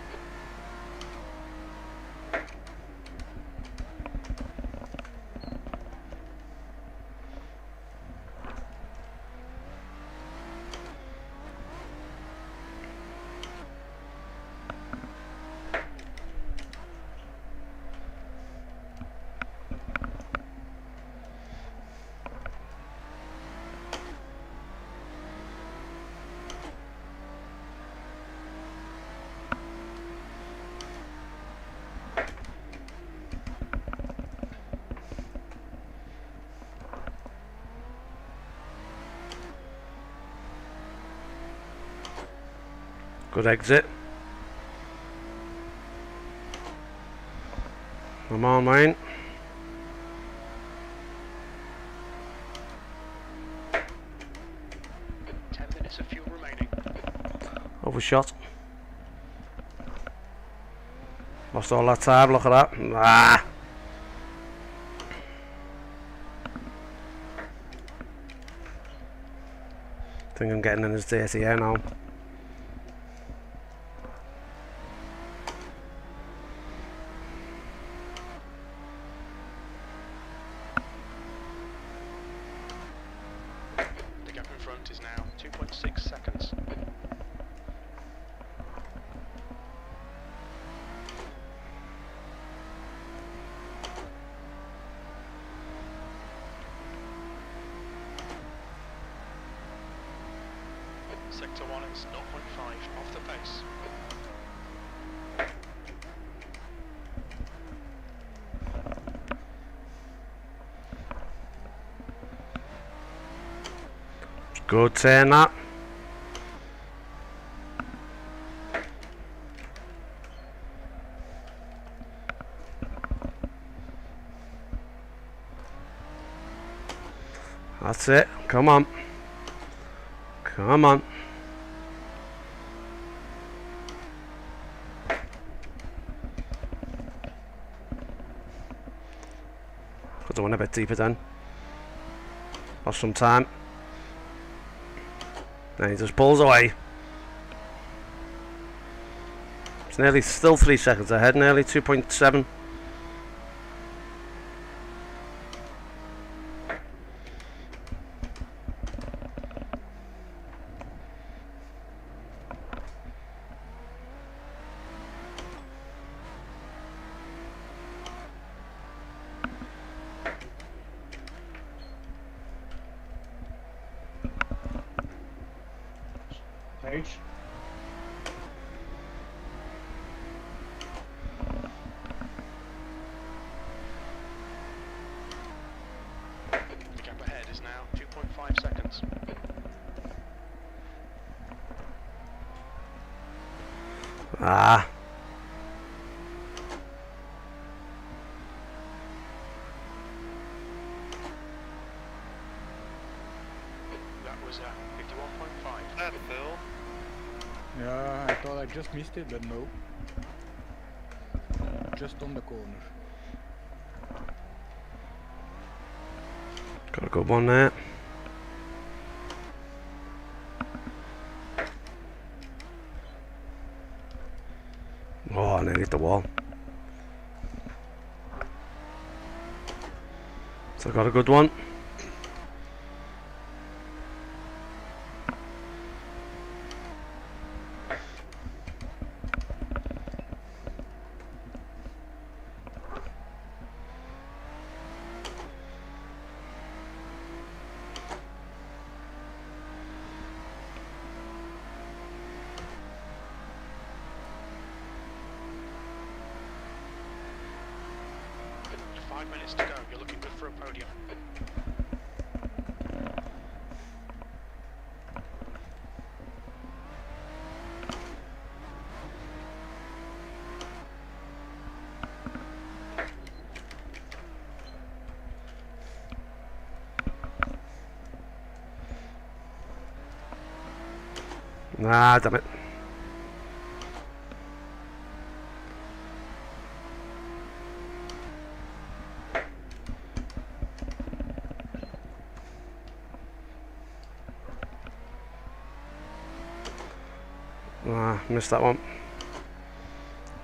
B: good exit. Come on, Wayne.
C: Minutes of fuel remaining.
B: Overshot. Lost all that time, look at that. Ah! Think I'm getting in his dirty air now.
C: The gap in front is now 2.6 seconds. Sector 1 is 0.5 off the pace.
B: Good turn that. That's it. Come on. Come on. Could have went a bit deeper then. Lost some time. Then he just pulls away. It's nearly still 3 seconds ahead, nearly 2.7.
D: Page.
C: The gap ahead is now 2.5 seconds.
B: Ah.
C: That was 51.5. That Phil.
H: Yeah, I thought I just missed it, but no. Just on the corner.
B: Got a good one there. Oh, I nearly hit the wall. So I got a good one.
C: Five minutes to go. You're looking good for a podium.
B: Ah, damn it. Ah, missed that one.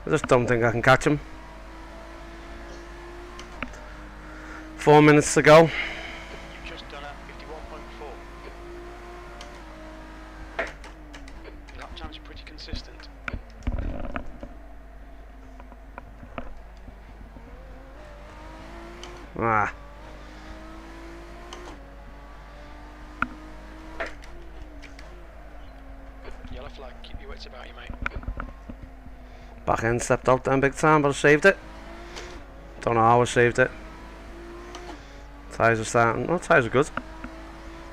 B: I just don't think I can catch him. 4 minutes to go.
C: You've just done a 51.4. Your lap times are pretty consistent.
B: Ah.
C: Yellow flag, keep your wits about you, mate.
B: Back end stepped out then big time, but I saved it. Don't know how I saved it. Tyres are starting. No, tyres are good.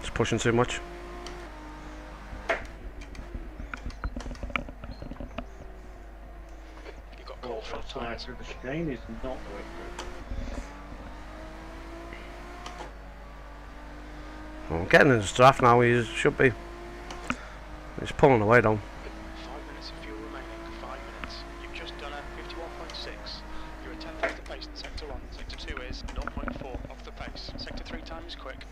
B: Just pushing too much.
C: You've got cold front
D: Slide
C: tyres.
D: through the chicane is not the way through.
B: Oh, getting in his draft now, he should be. He's pulling away though.
C: 5 minutes of fuel remaining. 5 minutes. You've just done a 51.6. You're a tenth off the pace in Sector 1. Sector 2 is 0.4 off the pace. Sector 3 time is quick.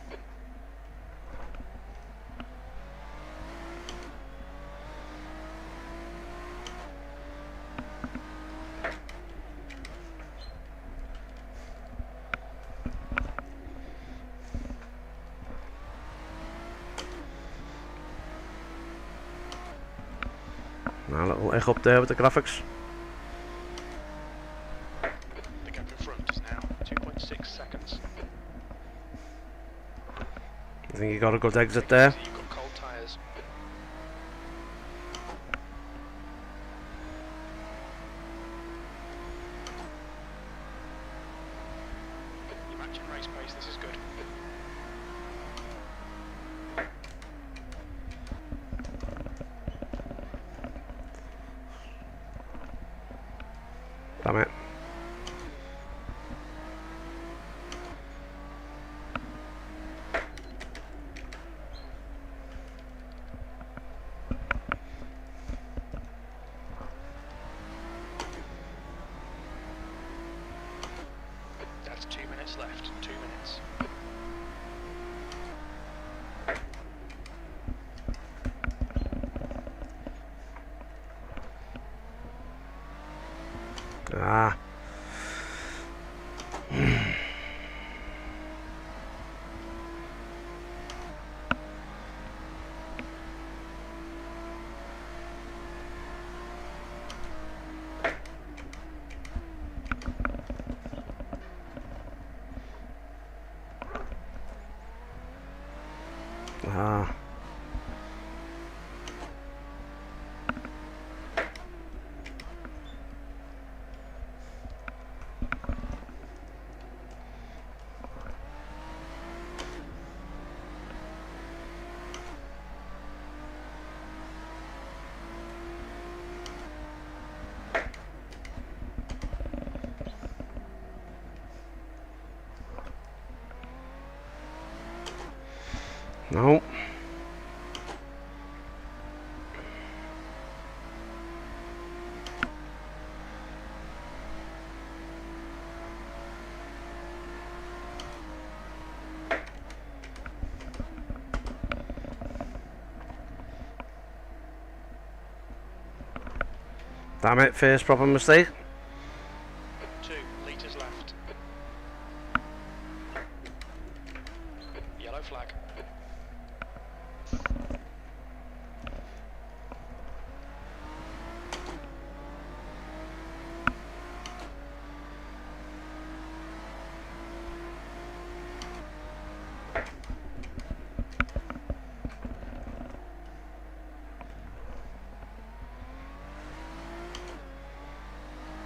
B: Now a little ick up there with the graphics.
C: The gap in front is now 2.6 seconds.
B: I think he got a good exit there.
C: You've got cold tyres.
B: Damn it.
C: That's 2 minutes left. 2 minutes.
B: Ah. Ah. No. Damn it, first proper mistake.
C: 2 litres left. Yellow flag.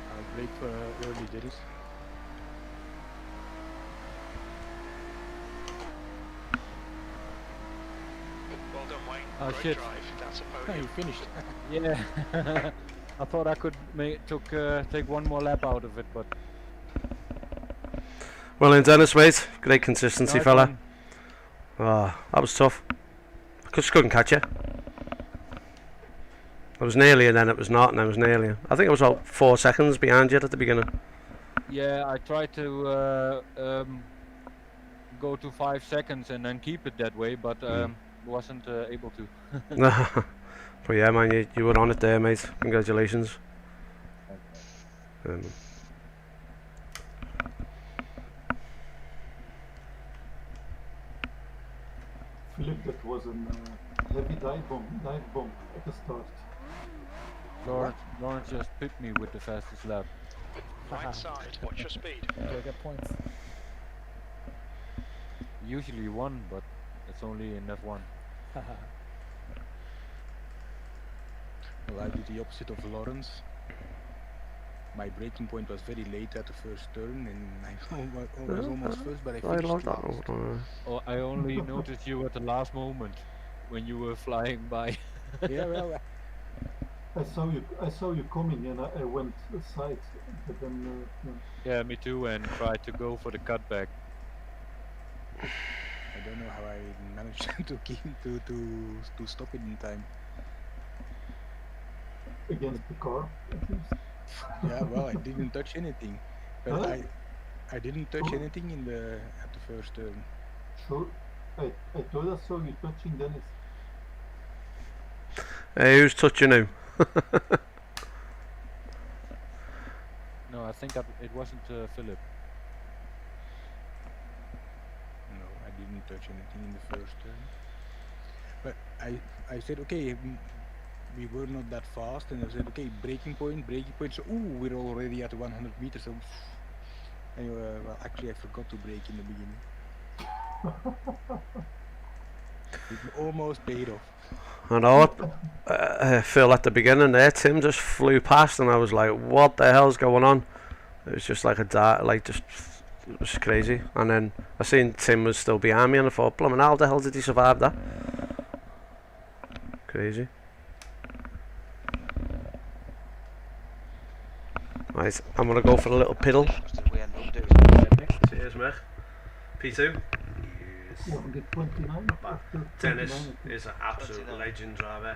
H: I'll break for early Jerry's.
C: Well done, Wayne.
F: Oh,
C: Great
F: shit.
C: drive. That's a
H: Oh,
C: podium.
H: you finished.
F: Yeah. I thought I could take one more lap out of it, but
B: Well in Dennis, mate. Great consistency,
F: nice
B: fella.
F: one.
B: Ah, that was tough. I just couldn't catch you. I was nearly and then it was not and then it was nearly. I think I was about 4 seconds behind you at the beginning.
F: Yeah, I tried to go to 5 seconds and then keep it that way, but wasn't able to.
B: But yeah, man, you were on it there, mate. Congratulations.
A: Philip, that was a heavy dive bomb at the start.
F: Lawrence just picked me with the fastest lap.
C: Right side. Watch your speed.
E: Do I get points?
F: Usually one, but it's only in F1.
H: Well, I did the opposite of Lawrence. My braking point was very late at the first turn, and I was almost first, but I
B: I
H: finished
B: like that.
H: last.
F: Oh, I only noticed you at the last moment when you were flying by.
H: Yeah, well,
A: I saw you coming, and I went aside, but then
F: Yeah, me too, and tried to go for the cutback.
H: I don't know how I managed to keep to stop it in time.
A: against the car, at least.
H: Yeah, well, I didn't touch anything, but
A: Huh?
H: I didn't touch anything in the at the first turn.
A: Sure. I thought I saw you touching Dennis.
B: Hey, who's touching who?
F: No, I think it wasn't Philip.
H: No, I didn't touch anything in the first turn. But I said, okay, we were not that fast, and I said, okay, braking point. So, ooh, we're already at 100 meters. So, anyway, well, actually, I forgot to brake in the beginning. It almost paid off.
B: I know it. Phil at the beginning there, Tim just flew past, and I was like, "What the hell's going on?" It was just like it was crazy. And then I seen Tim was still behind me, and I thought, "Blimey, how the hell did he survive that?" Crazy. Right, I'm gonna go for a little piddle.
G: Just as we end up doing.
B: Cheers, mate. P2. Yes.
A: 429.
B: Not bad.
A: After
B: Dennis
A: 29,
B: is an absolute
G: 29.
B: legend driver.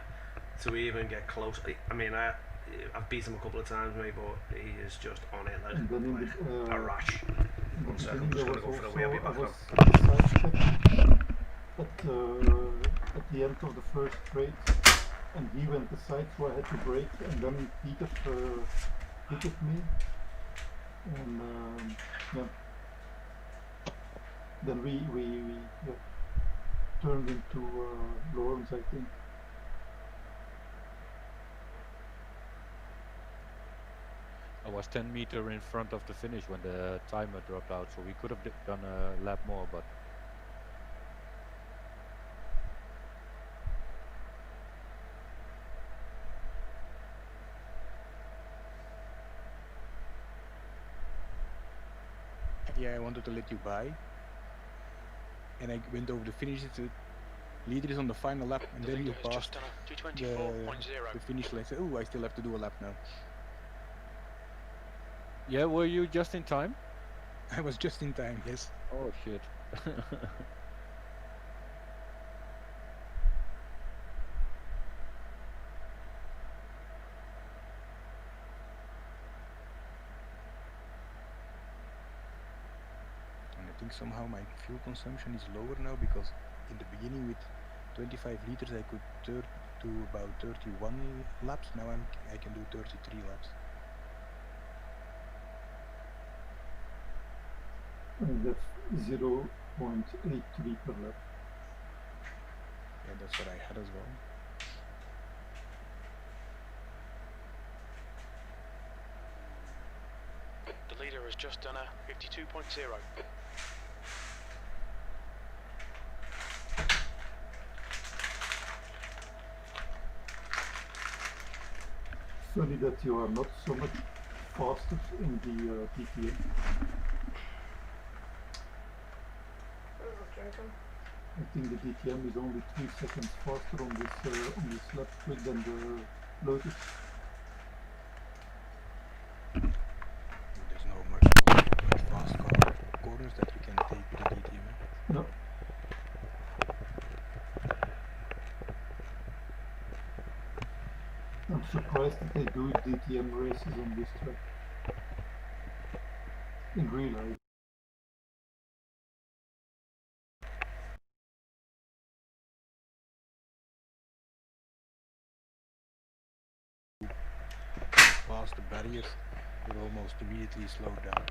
B: To even get close, I mean, I've beat him a couple of times, mate, but he is just on it like,
A: And then in
B: like
A: the,
B: a rash.
A: in the
B: One second, I'm
A: beginning
B: just
A: there
B: gonna
A: was
B: go for the
A: also,
B: wheelie
A: I
B: back
A: was
B: now.
A: sidestepping at the end of the first straight, and he went aside, so I had to brake, and then Peter hit at me, and yeah. Then we yeah, turned into Lawrence, I think.
F: I was 10 meter in front of the finish when the timer dropped out, so we could have done a lap more, but
H: Yeah, I wanted to let you by. And I went over the finish. The leader is on the final lap, and
C: The
H: then you
C: leader has
H: passed
C: just done a
H: the
C: 224.0.
H: finish line. I said, oh, I still have to do a lap now.
F: yeah, were you just in time?
H: I was just in time, yes.
F: Oh shit.
H: And I think somehow my fuel consumption is lower now because in the beginning with 25 liters I could do about 31 laps. Now I can do 33 laps.
A: And that's 0.83 per lap.
H: Yeah, that's what I had as well.
C: The leader has just done a 52.0.
A: Funny that you are not so much faster in the DTM. I think the DTM is only 3 seconds faster on this lap quick than the Lotus.
H: There's no much fast corners that you can take with the DTM.
A: No. I'm surprised that they do DTM races on this track. In real life.
H: Past the barriers, you're almost immediately slowed down.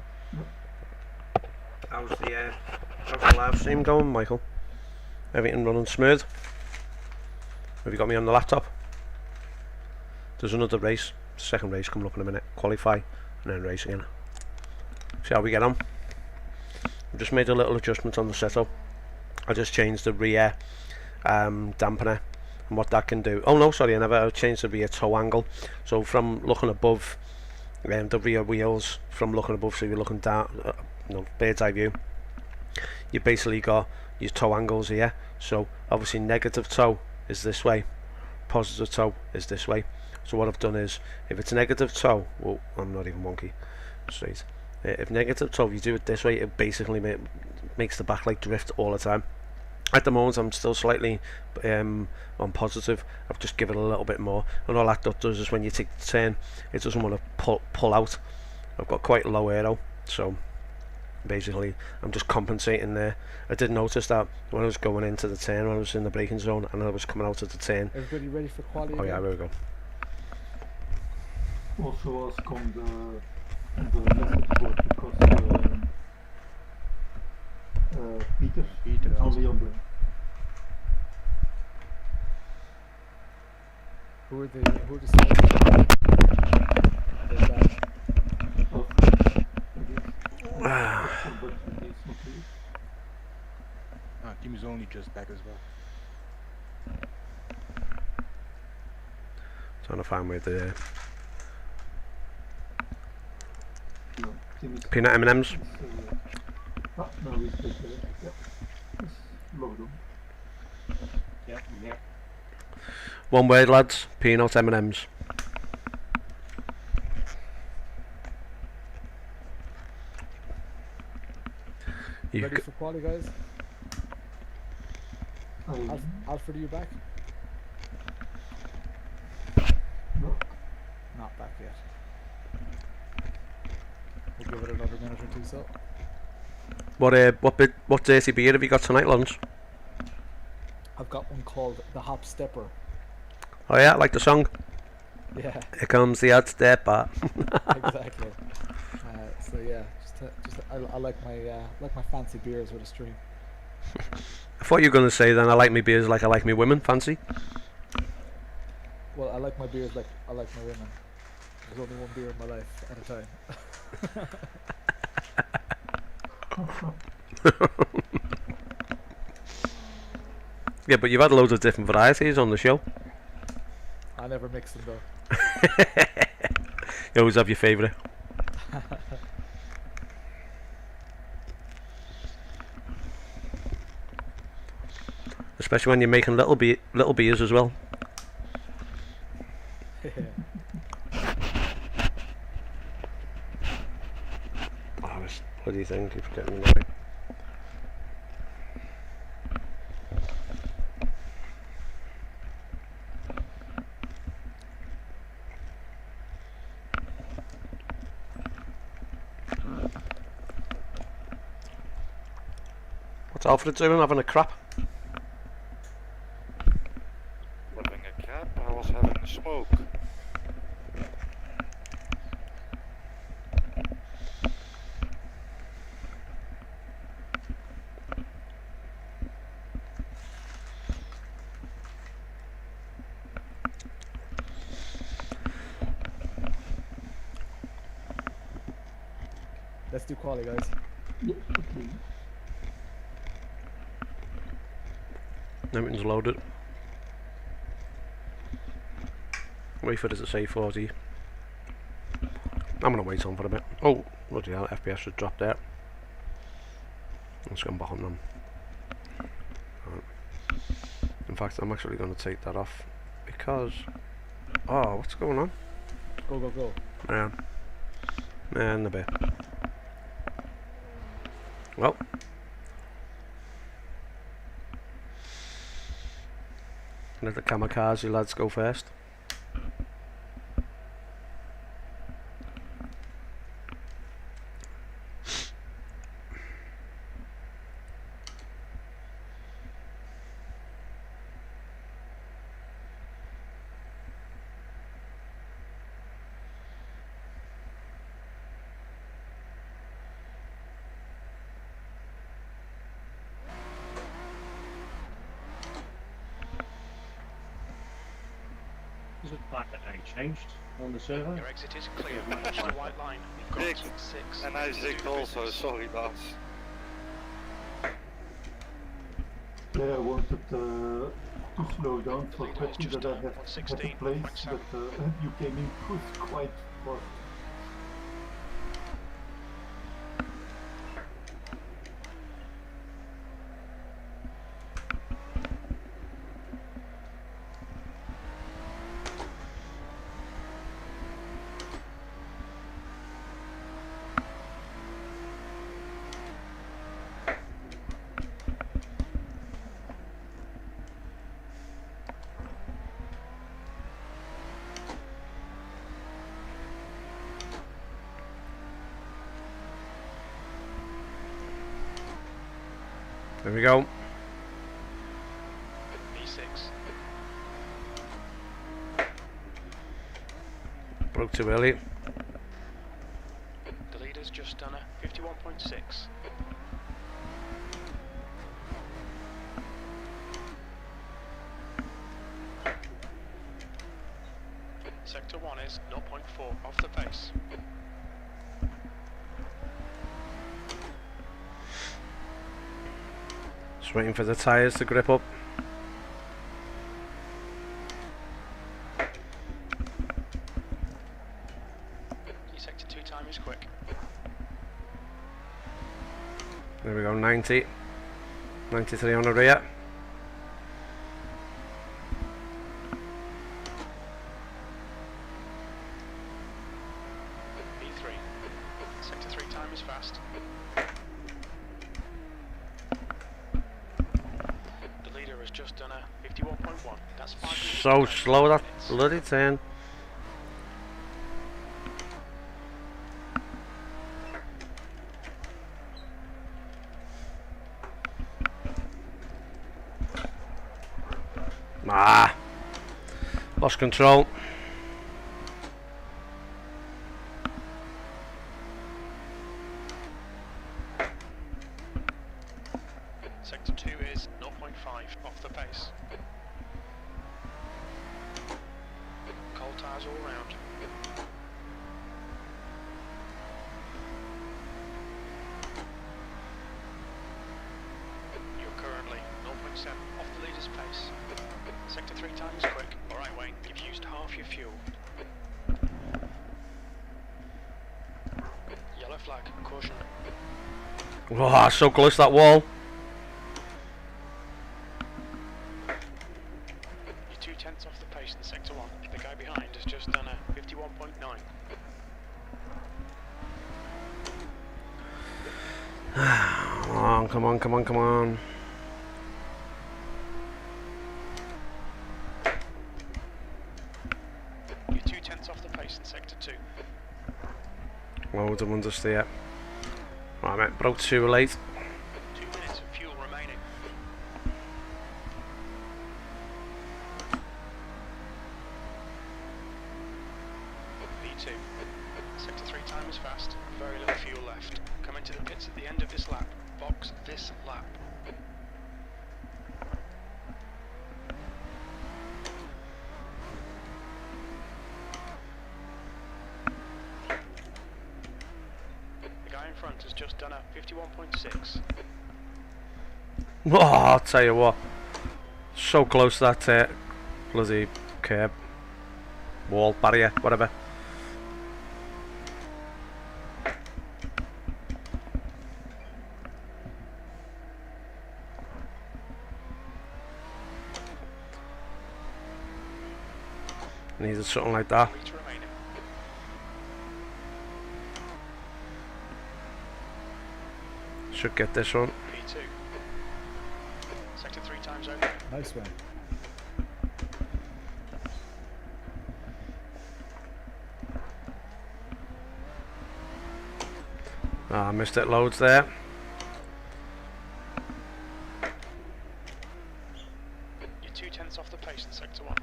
B: How's the live stream going, Michael? Everything running smooth? Have you got me on the laptop? There's another race, second race coming up in a minute. Qualify and then race again. See how we get on. I've just made a little adjustment on the setup. I just changed the rear dampener and what that can do. Oh no, sorry, I never changed the rear toe angle. So from looking above the rear wheels, from looking above, so you're looking down, bird's eye view, you basically got your toe angles here. So obviously negative toe is this way, positive toe is this way. So what I've done is, if it's negative toe, well, I'm not even wonky, straight. If negative toe, you do it this way, it basically makes the backlight drift all the time. At the moment, I'm still slightly on positive. I've just given it a little bit more, and all that does is when you take the turn, it doesn't want to pull out. I've got quite low aero, so basically I'm just compensating there. I did notice that when I was going into the turn, when I was in the braking zone, and I was coming out of the turn.
E: Everybody ready for quality?
B: Oh yeah, there we go.
A: Also ask on the message board because Peter
H: asked.
A: only on the
E: Who are the sales? They're back.
H: Team is only just back as well.
B: Trying to find where the
A: no, Tim is,
B: peanut M&Ms.
A: no, he's back there. Yeah, he's logged on.
D: Yeah.
B: One word, lads. Peanut M&Ms. You
E: Ready
B: g-
E: for quali, guys?
A: I,
E: Alfred, are you back?
A: no,
E: Not back yet. We'll give it another minute or two. So
B: what dirty beer have you got tonight, Lons?
E: I've got one called the Hop Stepper.
B: Oh yeah, like the song.
E: Yeah,
B: Here comes the hot stepper.
E: exactly. So yeah, I like my fancy beers with a stream.
B: I thought you were gonna say then I like me beers like I like me women. Fancy.
E: Well, I like my beers like I like my women. There's only one beer in my life at a time.
B: Yeah, but you've had loads of different varieties on the show.
E: I never mix them though.
B: You always have your favourite. Especially when you're making little beers as well. Oh, this bloody thing keeps getting in the way. What's Alfred doing? Having a crap?
I: Having a cap? I was having a smoke.
E: Let's do quali, guys.
A: yeah, okay.
B: Everything's loaded. Wait for it to say 40. I'm gonna wait on for a bit. Oh, bloody hell, FPS should drop there. Let's go back on them. Right. In fact, I'm actually gonna take that off because. Oh, what's going on?
E: Go.
B: Yeah. And a bit. Well. Let the kamikaze lads go first.
D: Is it like that they changed on the server?
C: Your exit is clear. Manage the white line. You've got
I: Zigged.
C: 6.
I: And I
C: minutes to do
I: zigged
C: the
I: also,
C: business.
I: sorry boss.
A: Yeah, I wanted to slow down for
C: Leader is
A: questions
C: just
A: that I
C: done,
A: had
C: 116,
A: place,
C: 0.7.
A: but you came in quite fast.
B: There we go.
C: E6.
B: Broke too early.
C: The leader's just done a 51.6. Sector 1 is 0.4 off the pace.
B: Just waiting for the tyres to grip up.
C: Your sector 2 time is quick.
B: There we go, 90. 93 on the rear.
C: E3. Sector 3 time is fast. done a 51.1. That's 5 meters
B: So
C: behind
B: slow that
C: minutes.
B: bloody turn. Ah, lost control.
C: Sector 2 is 0.5 off the pace. Cold tires all round. You're currently 0.7 off the leader's pace. Sector 3 time is quick. Alright Wayne, you've used half your fuel. Yellow flag, caution.
B: Wow, so close to that wall.
C: You're 2/10 off the pace in sector 1. The guy behind has just done a 51.9.
B: Come on, come on, come on, come on.
C: You're 2/10 off the pace in sector 2.
B: Loads of understeer. Right, mate, broke too late.
C: 2 minutes of fuel remaining. P2. Sector 3 time is fast. Very little fuel left. Come into the pits at the end of this lap. Box this lap. The guy in front has just done a 51.6.
B: Oh, I'll tell you what. So close to that bloody curb. Wall, barrier, whatever. Needed something like that.
C: Meter remaining.
B: Should get this one.
C: P2. Sector 3 times over.
E: Nice one.
B: Ah, missed it loads there.
C: You're 2/10 off the pace in sector 1.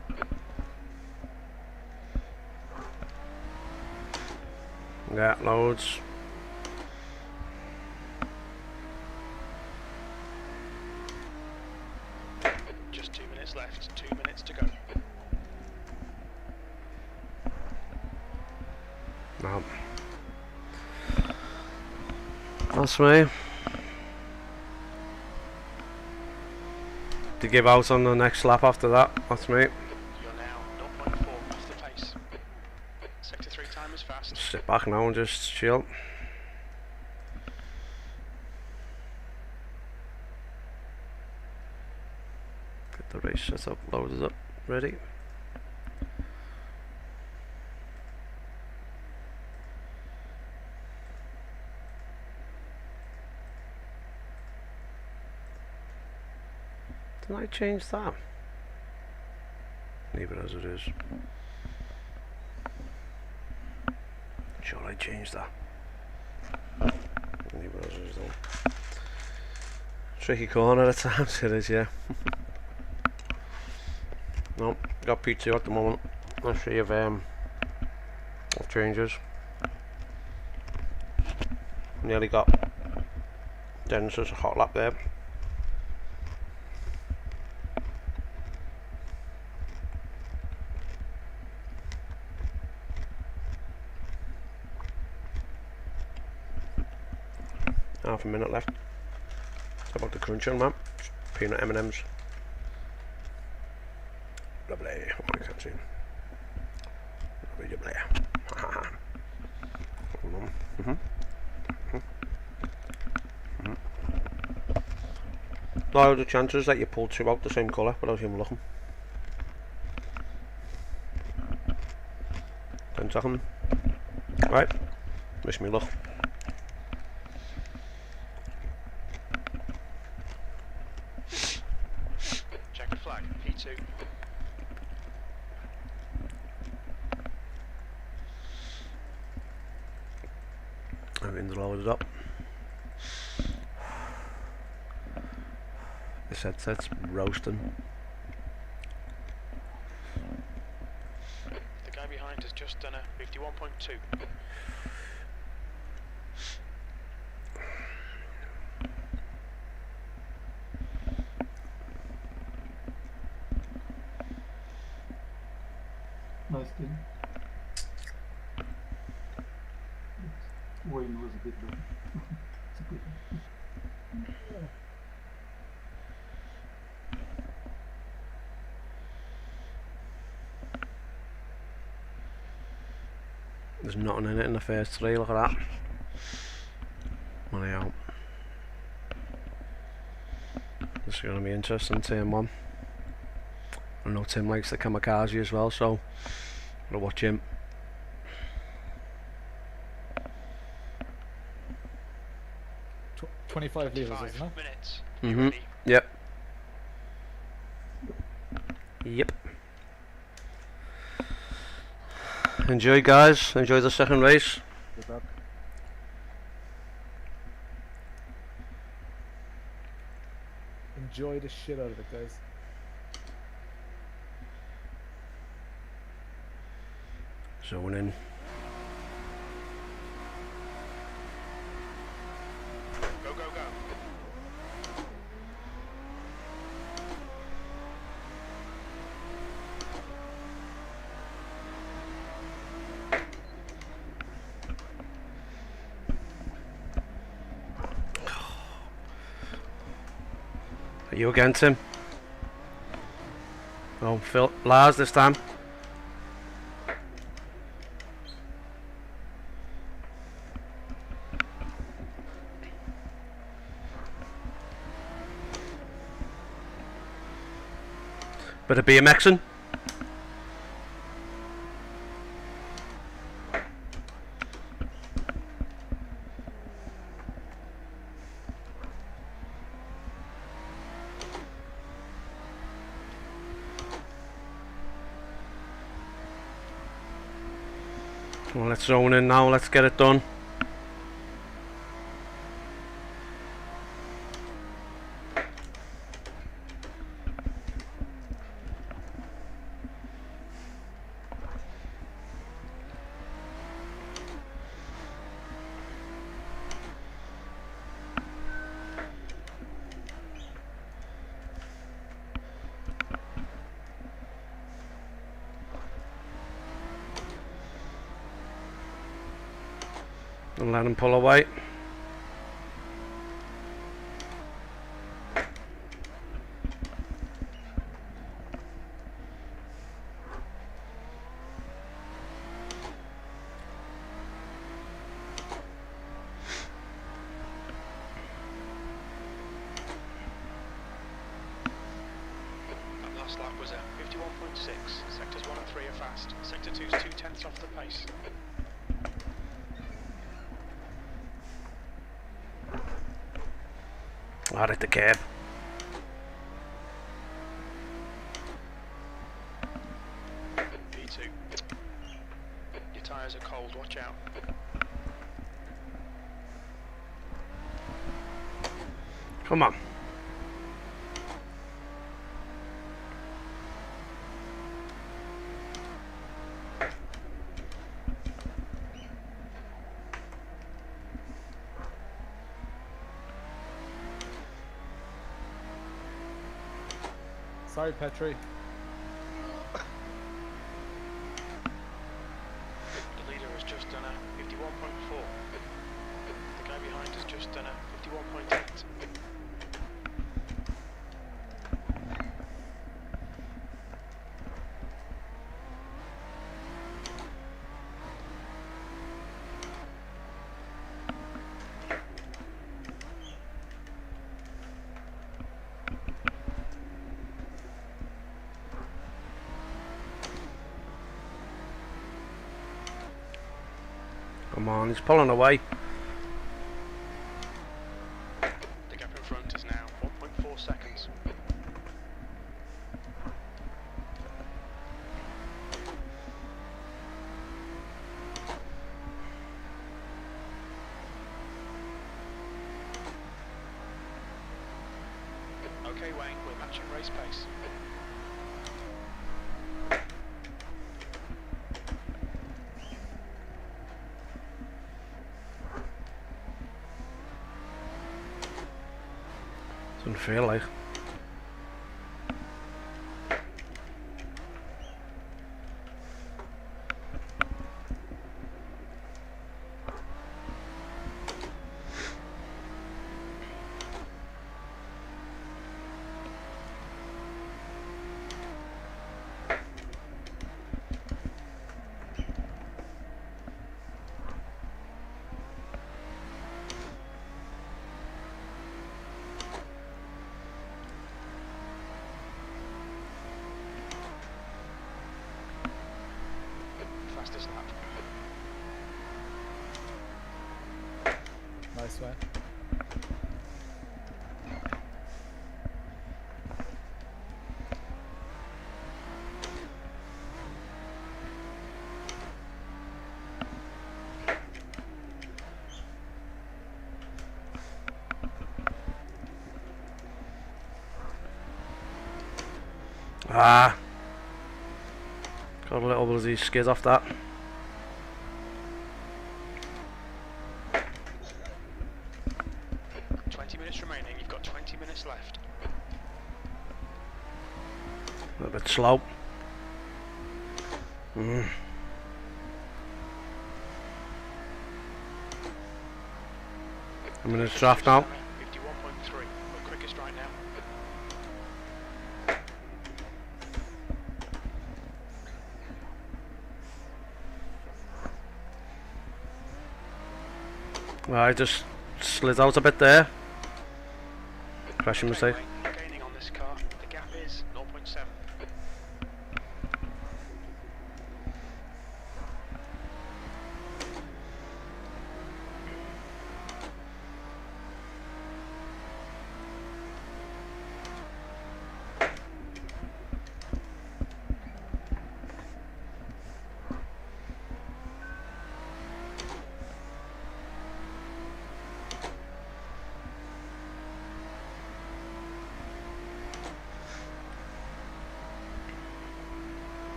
B: Yeah, loads.
C: Just 2 minutes left. 2 minutes to go.
B: No. That's me. To give out on the next lap after that. That's me.
C: You're now 0.4 off the pace. Sector 3 time is fast.
B: Sit back now and just chill. Get the race set up, loaded up, ready. Did I change that? Leave it as it is. Sure, I changed that. Leave it as it is though. Tricky corner at times it is, yeah. No, got P2 at the moment. Let's see if changes. Nearly got Dennis's hot lap there. Half a minute left. How about the crunching, man? Peanut M&Ms. Lovely. What I can't see. Lovely, lovely. Now the chances that you pull two out the same colour without even looking. 10 seconds. Right. Wish me luck.
C: Checkered flag.
B: Everything's loaded up. This headset's roasting.
C: The guy behind has just done a 51.2.
A: Nice thing. Wayne was a bit better. It's a good one.
B: There's nothing in it in the first three, look at that. Money out. This is going to be interesting, turn one. I know Tim likes the kamikaze as well, so I'll watch him.
E: 25 litres, isn't
C: 5
E: it?
C: minutes.
B: Mhm. Yep. Yep. Enjoy, guys. Enjoy the second race.
F: Good luck.
E: Enjoy the shit out of it, guys.
B: Zoning in.
C: Go, go, go.
B: Are you against him? Oh, Phil. Lars this time. Bit of BMXing. Well, let's zone in now, let's get it done. And let him pull away.
C: That last lap was a 51.6. Sectors 1 and 3 are fast. Sector 2's 2/10 off the pace.
B: Out at the cab.
C: V2. Your tyres are cold, watch out.
B: Come on.
E: Sorry, Petri.
C: The leader has just done a 51.4. The guy behind has just done a 51.8.
B: Come on, he's pulling away.
C: The gap in front is now 1.4 seconds. Okay, Wayne, we're matching race pace.
B: Doesn't feel like.
C: Fastest lap.
E: Nice one.
B: Ah, got a little bloody skid off that.
C: Remaining, you've got 20 minutes left.
B: A little bit slow. A minute's draft now.
C: 51.3, we're quickest right now.
B: I just slid out a bit there. Crashing mistake.
C: You're gaining on this car. The gap is 0.7.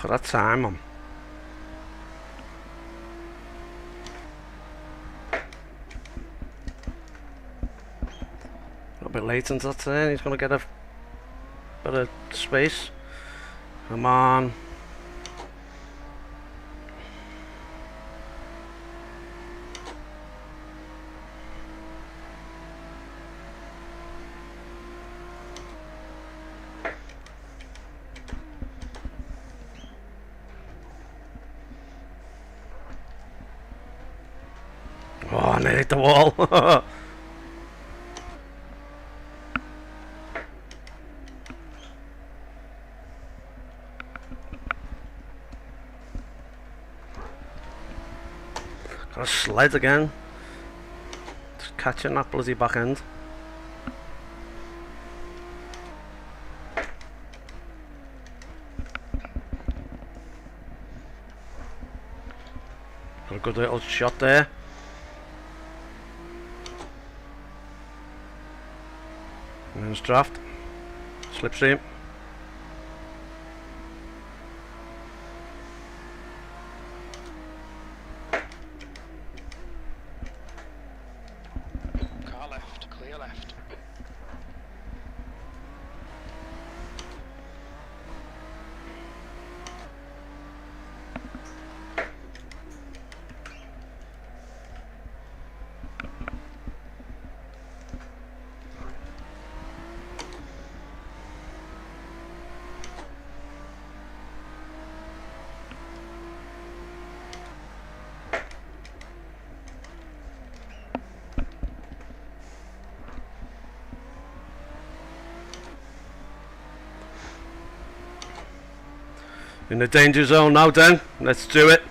B: Look at that time, man. A bit late into that turn, he's going to get a bit of space. Come on. Oh, I nearly hit the wall. Got a sled again. Just catching that bloody back end. Got a good little shot there. And there's draft. Slipstream.
C: Car left, clear left.
B: In the danger zone now, Dan. Let's do it.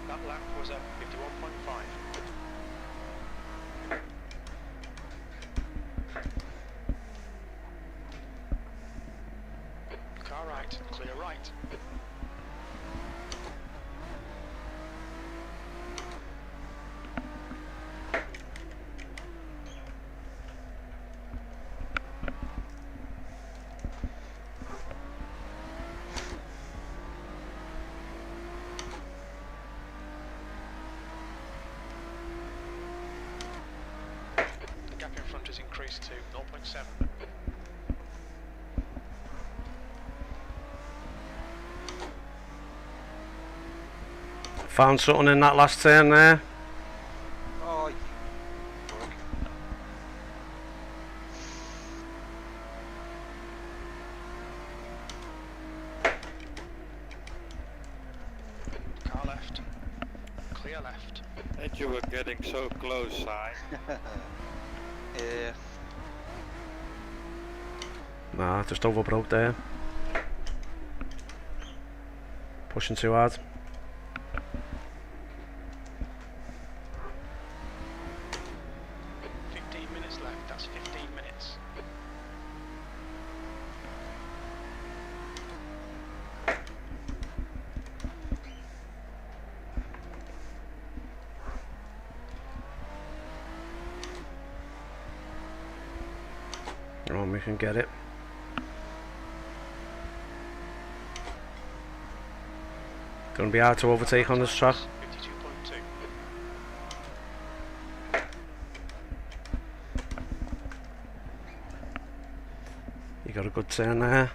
C: That lap was a 51.5. Car right, clear right. The gap in front has increased to 0.7.
B: Found something in that last turn there.
G: Oh, you prick.
C: Car left. Clear left.
I: And you were getting so close, Si.
G: Yeah.
B: Nah, just overbroke there. Pushing too hard.
C: Minutes left, that's 15 minutes.
B: Oh, we can get it. Gonna be hard to overtake on this track.
C: 52.2.
B: You got a good turn there.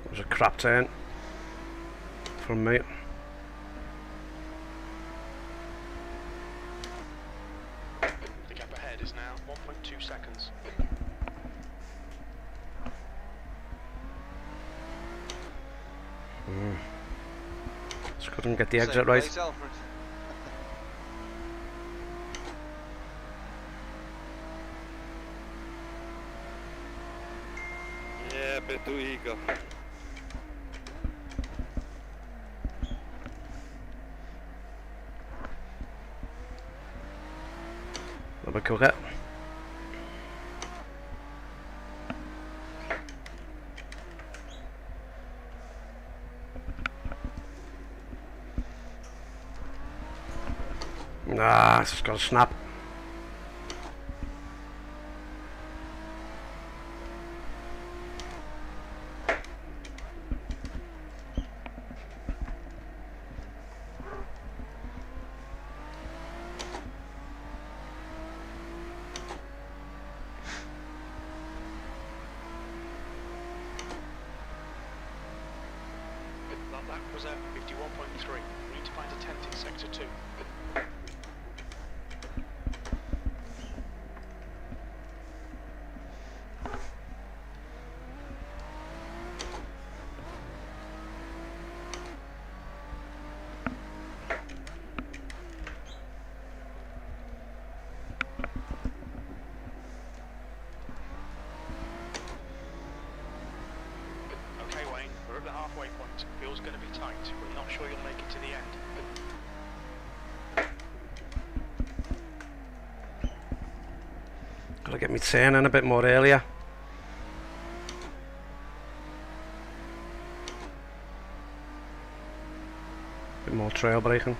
B: It was a crap turn from me.
C: The gap ahead is now 1.2 seconds.
B: Just couldn't get the
G: Same
B: exit right.
G: place, Alfred.
I: Yeah, a bit too eager.
B: Let me cook it. Nah, it's just got to snap.
C: That lap was at 51.3. We need to find a tent in sector 2. Okay, Wayne, we're at the halfway point. Fuel's going to be tight. We're not sure you'll make it to the end.
B: Gotta get me turn in a bit more earlier. Bit more trail braking.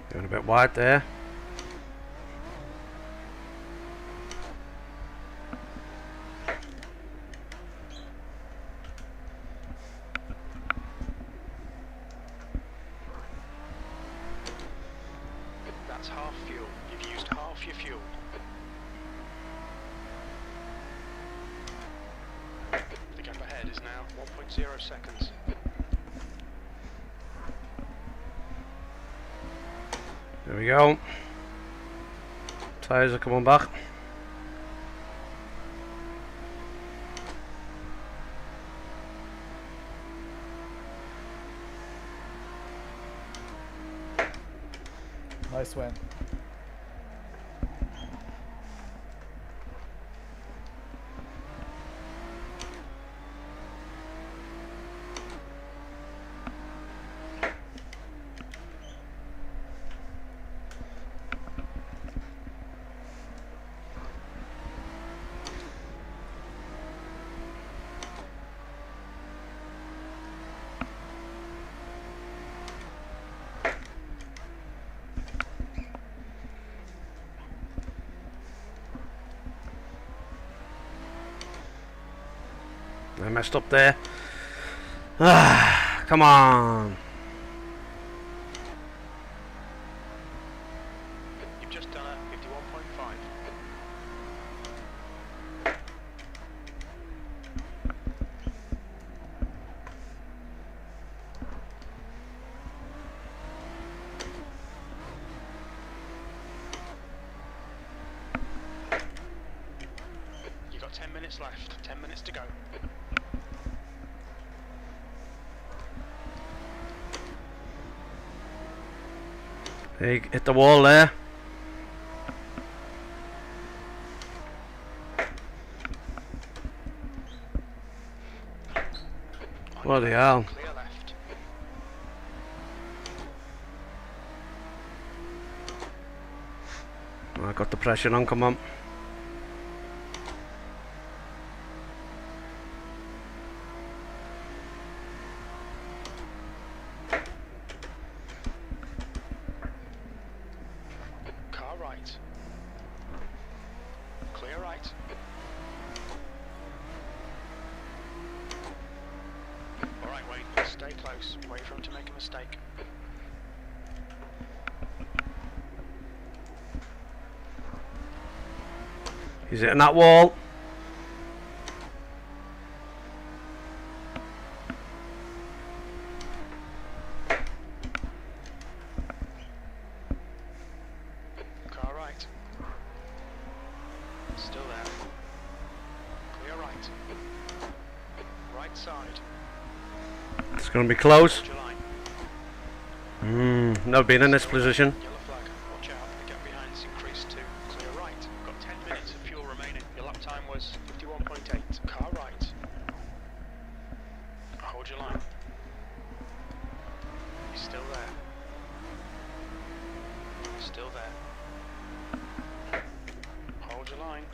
B: Going a bit wide there.
C: That's half fuel. You've used half your fuel. The gap ahead is now 1.6 2.0 seconds.
B: There we go. Tyres are coming back.
E: Nice win.
B: I messed up there. Ah, come on.
C: You've just done a 51.5. You've got 10 minutes left. 10 minutes to go.
B: Hey, hit the wall there. Bloody hell.
C: Clear left.
B: I got the pressure on, come on.
C: Car right. Clear right. Alright, wait. Stay close. Wait for him to make a mistake.
B: He's hitting that wall.
C: Car right. Still there. Clear right. Right side.
B: It's going to be close.
C: Hold your line.
B: Never been in this position.
C: Yellow flag. Watch out. The gap behind's increased to clear right. Got 10 minutes of fuel remaining. Your lap time was 51.8. Car right. Hold your line. He's still there. Still there. Hold your line.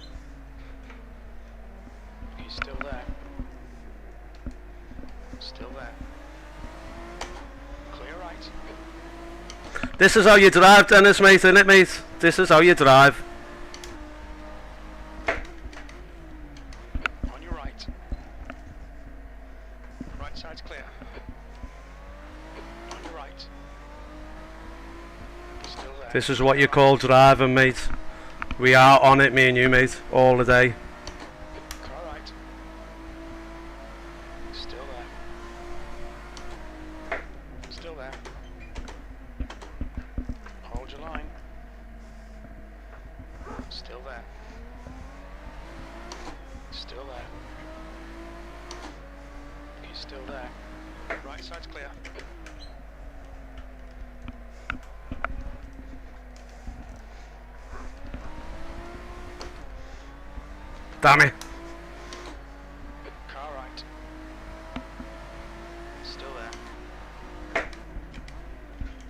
C: He's still there. Still there. Clear right.
B: This is how you drive, Dennis, mate, isn't it, mate? This is how you drive.
C: On your right. Right side's clear. On your right. Still there.
B: This is what you call driving, mate. We are on it, me and you, mate, all the day.
C: Car right. Still there. Still there. Hold your line. Still there. Still there. He's still there. Right side's clear.
B: Damn it.
C: Car right. Still there.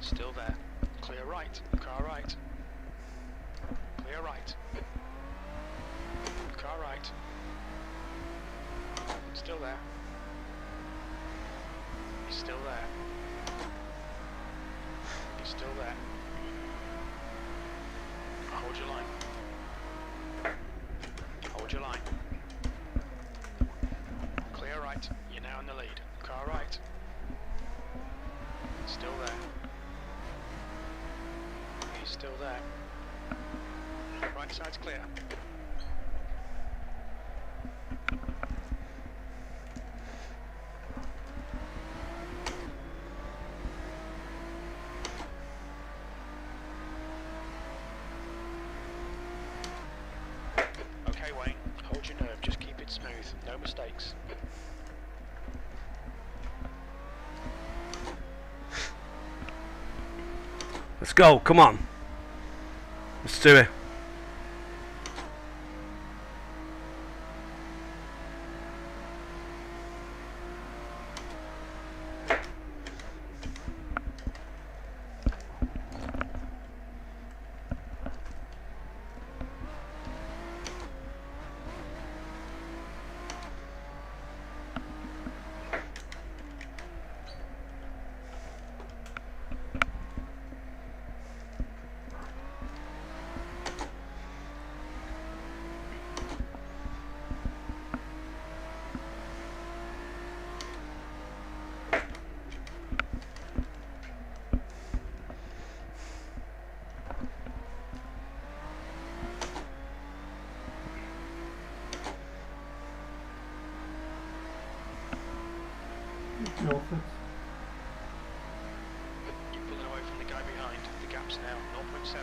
C: Still there. Clear right. Car right. Clear right. Car right. Still there. He's still there. He's still there. Hold your line. Hold your line. Clear right. You're now in the lead. Car right. Still there. He's still there. Right side's clear. mistakes.
B: Let's go, come on. Let's do it.
A: You're all set.
C: You're pulling away from the guy behind. The gap's now 0.7.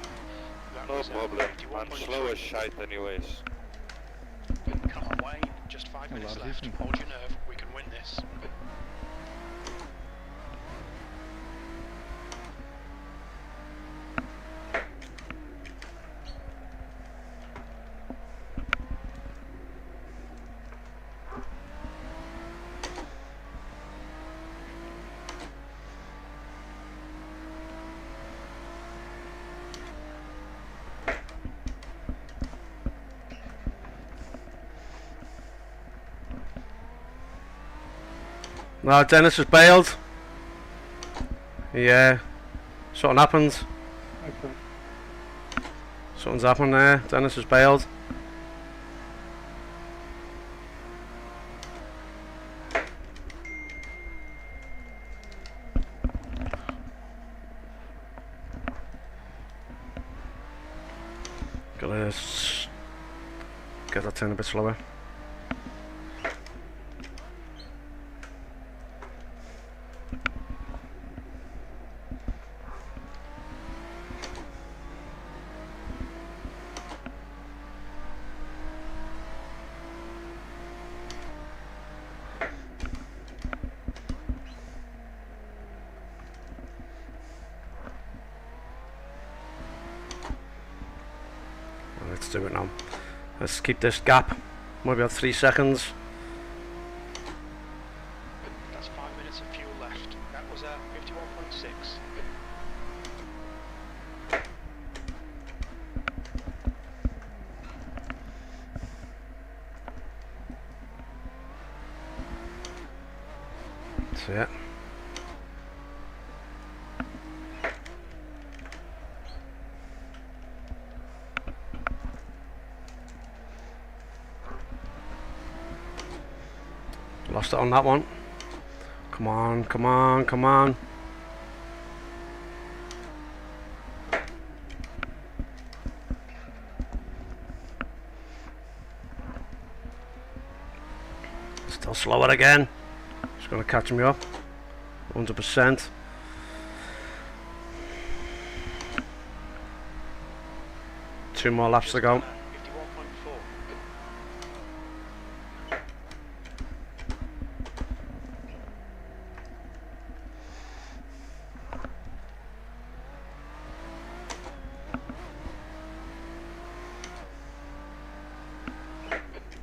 C: That
I: No
C: was,
I: problem. I'm
C: 51.3.
I: slow as shite anyways.
C: Come on, Wayne. Just 5 minutes
H: Lars
C: left.
H: Ising.
C: Hold your nerve. We can win this.
B: No, Dennis has bailed. Yeah. Something happened.
D: Okay.
B: Something's happened there. Dennis has bailed. Gotta get that turn a bit slower. Let's do it now. Let's keep this gap. Maybe about 3 seconds.
C: That's 5 minutes of fuel left. That was 51.6.
B: That's it. Lost it on that one. Come on, come on, come on. Still slower again. Just gonna catch me up. 100%. Two more laps to go.
C: 51.4.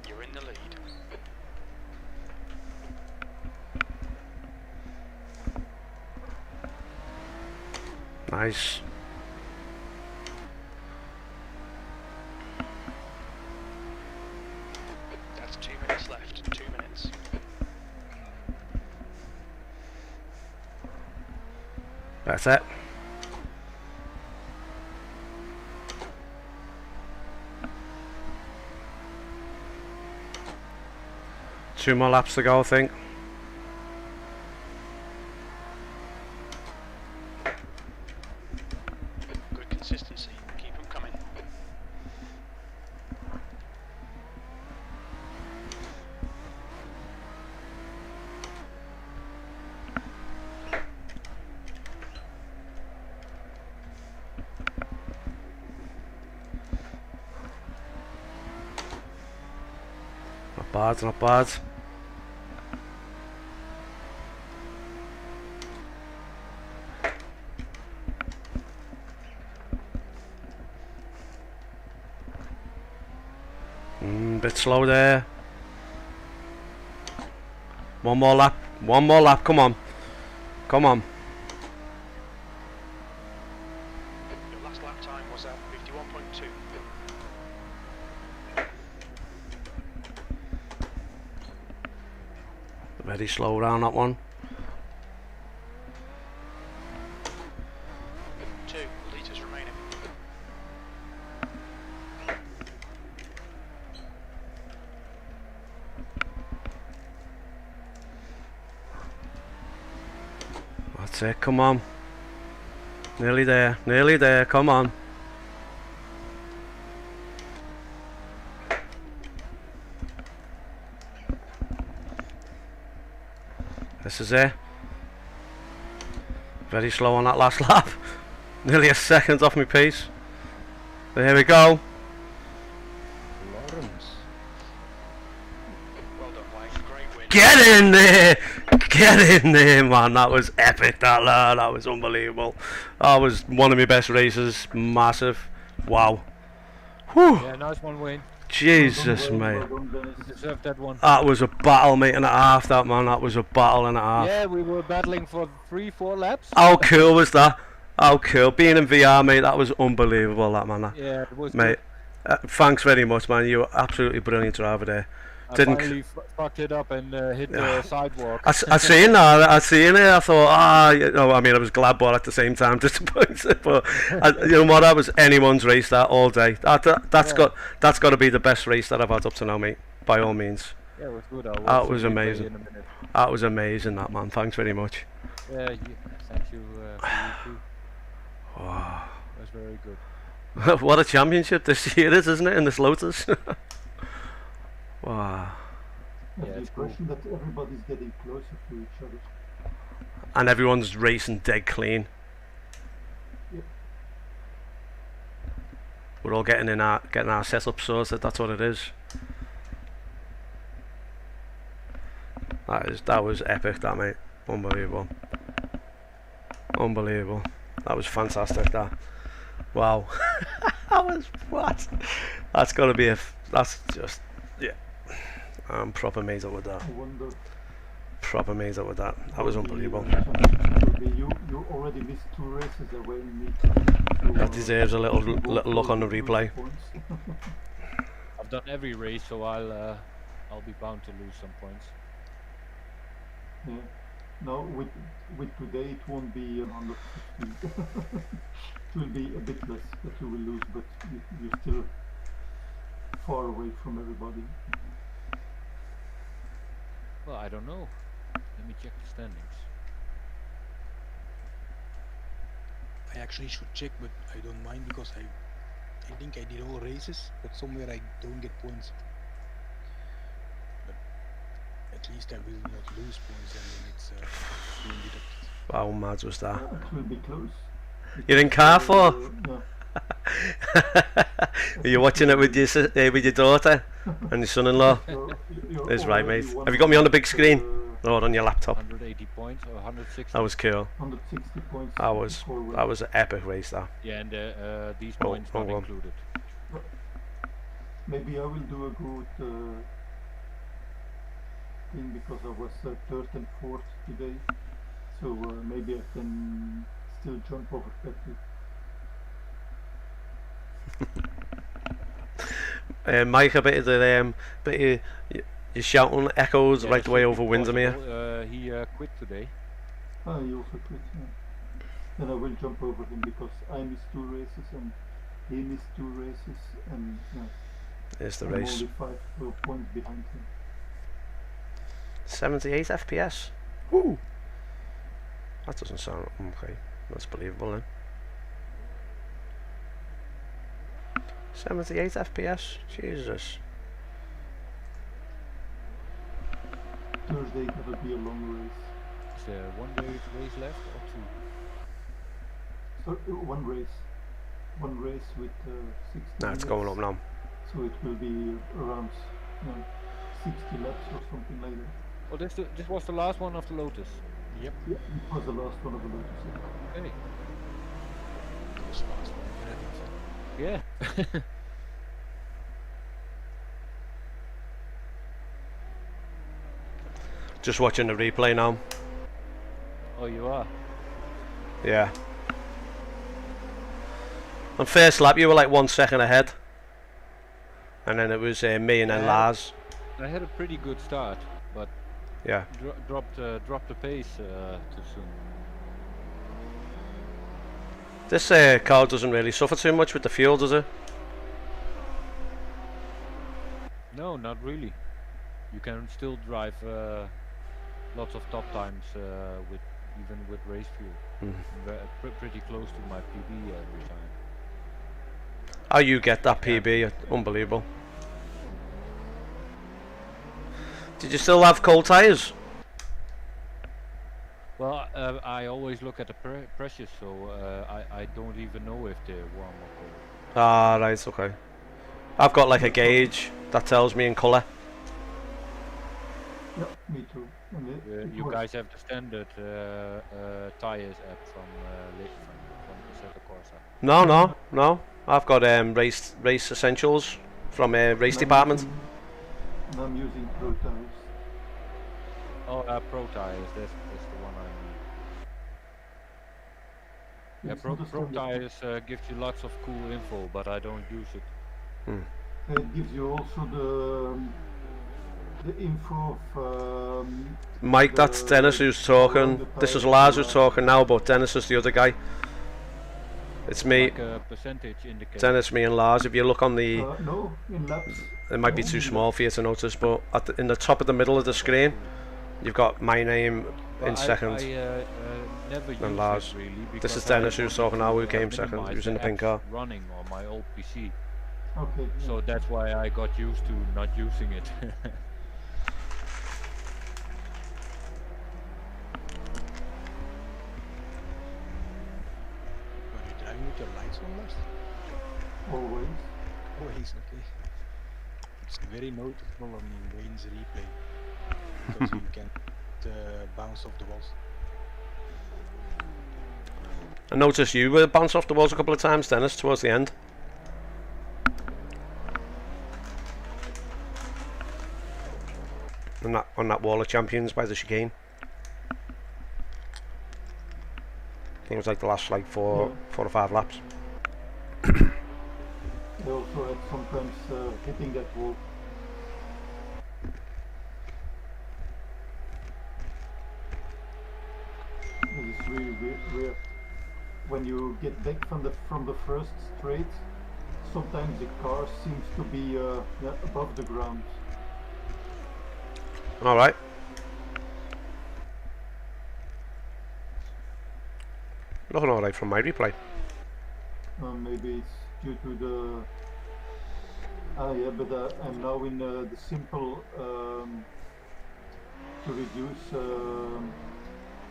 C: You're in the lead.
B: Nice.
C: That's 2 minutes left. 2 minutes.
B: That's it. Two more laps to go, I think.
C: Good consistency. Keep them coming.
B: Not bad, not bad. Bit slow there. One more lap. One more lap. Come on. Come on.
C: Your last lap time was 51.2.
B: Very slow around that one.
C: 2 litres remaining.
B: That's it. Come on. Nearly there. Nearly there. Come on. This is it. Very slow on that last lap. Nearly a second off my pace. There we go.
H: Lawrence.
C: Well done, Wayne. Great win.
B: Get in there! Get in there, man. That was epic, that was unbelievable. That was one of my best races. Massive. Wow. Whew.
F: Yeah, nice one, Wayne.
B: Jesus,
A: Well
B: mate.
A: done, Dennis.
F: You deserved that one.
B: That was a battle, mate, and a half, that, man. That was a battle and a half.
F: Yeah, we were battling for 3-4 laps.
B: How cool was that? How cool. Being in VR, mate, that was unbelievable, that, man. That.
F: Yeah, it was
B: Mate, thanks very much, man. You were absolutely brilliant driver there.
F: I
B: didn't
F: finally fucked it up and hit the sidewalk.
B: I seen that. I seen it. I thought, you know, I mean, I was glad, but at the same time disappointed. But you know what? That was anyone's race that all day. That's got to be the best race that I've had up to now, mate. By all means.
F: Yeah, it was good.
B: That
F: I'll watch
B: was
F: the replay
B: amazing.
F: in a minute.
B: That was amazing, that, man. Thanks very much.
F: Yeah, thank you for you too.
B: Wow.
F: It was very good.
B: What a championship this year is, isn't it? In this Lotus. Wow.
A: I have
F: Yeah,
A: the
F: it's cool.
A: impression that everybody's getting closer to each other.
B: And everyone's racing dead clean.
A: Yep.
B: We're all getting our setup sorted. That's what it is. That was epic, that, mate. Unbelievable. Unbelievable. That was fantastic, that. Wow. That was what? That's got to be that's just, yeah. I'm proper made up with that.
A: I wonder.
B: Proper made up with that. That was unbelievable.
A: You already missed 2 races away in me. So,
B: That deserves a little
A: you both
B: look on the
A: lose
B: replay.
A: points.
F: I've done every race, so I'll be bound to lose some points.
A: Yeah. No, with today it won't be 150. It will be a bit less that you will lose, but you're still far away from everybody.
F: Well, I don't know. Let me check the standings.
H: I actually should check, but I don't mind because I think I did all races, but somewhere I don't get points. But at least I will not lose points, and then it's being deducted.
B: How mad was that?
A: It will be close.
B: You're in car for?
A: Yeah.
B: Are you watching it with your daughter and your son-in-law?
A: You're
B: That's right,
A: already
B: mate.
A: one
B: Have you got me on the big
A: of
B: screen? Or on your laptop?
F: 180 points or 160.
B: That was cool.
A: 160 points.
B: That was an epic race, that.
F: Yeah, and these
B: Oh,
F: points
B: wrong
F: not
B: one.
F: included.
A: Maybe I will do a good thing because I was 3rd and 4th today. So maybe I can still jump over Petty.
B: Mike, a bit of the your shouting echoes
F: Yeah,
B: right the way over
F: Simply
B: Windermere.
F: Possible, he quit today.
A: Ah, he also quit. Yeah. Then I will jump over him because I missed 2 races and he missed 2 races and yeah,
B: There's the
A: I'm
B: race.
A: only 5 points behind him.
B: 78 FPS. Woo! That doesn't sound okay. That's believable then. 78 FPS. Jesus.
A: Thursday there will be a long race.
F: Is there one race left or 2?
A: So 1 race. 1 race with 60
B: No, it's going up now.
A: So it will be around 60 laps or something like that.
F: Oh, this was the last one of the Lotus.
H: Yep.
A: Yeah, it was the last one of the Lotus.
F: Okay.
H: That was fast.
F: Yeah.
B: Just watching the replay now.
F: Oh, you are?
B: Yeah. On first lap you were like 1 second ahead. And then it was me and then Lars.
F: I had a pretty good start, but
B: Yeah.
F: dropped the pace too soon.
B: This car doesn't really suffer too much with the fuel, does it?
F: No, not really. You can still drive lots of top times even with race fuel. Pretty close to my PB every time.
B: How you get that PB? Unbelievable. Did you still have cold tyres?
F: Well, I always look at the pressures, so I don't even know if they're warm or cold.
B: Ah, right, okay. I've got like a gauge that tells me in colour.
A: Yeah, me too. And it
F: You
A: works.
F: guys have the standard tires app from Assetto Corsa.
B: No. I've got race essentials from race department.
A: And I'm using Pro Tires.
F: Oh, Pro Tires, that's the one I need. Yeah,
A: It's
F: Pro
A: not a standard.
F: Tires gives you lots of cool info, but I don't use it.
A: It gives you also the info of
B: Mike, that's Dennis who's talking. This is Lars who's talking now, but Dennis is the other guy. It's me,
F: Like a percentage indicator.
B: Dennis, me and Lars. If you look on the...
A: no, in laps.
B: It might be too small for you to notice, but in the top of the middle of the screen, you've got my name
F: Well,
B: in second.
F: I never use
B: And Lars.
F: it really.
B: This is
F: because I
B: Dennis who's
F: wanted
B: talking now, who
F: to,
B: came second. He
F: minimize
B: was in the pink
F: apps
B: car.
F: running on my old PC.
A: Okay.
F: So that's why I got used to not using it.
H: Are you driving with your lights on, Lars?
A: Always.
H: Always, okay. It's very noticeable on Wayne's replay. Because you can bounce off the walls.
B: I noticed you were bounced off the walls a couple of times, Dennis, towards the end. On that wall of champions by the chicane. I think it was like the last like four or five laps.
A: I also had sometimes hitting that wall. This is really weird. When you get back from the first straight, sometimes the car seems to be above the ground.
B: All right. Looking all right from my replay.
A: Maybe it's due to the. Yeah, but I'm now in the simple to reduce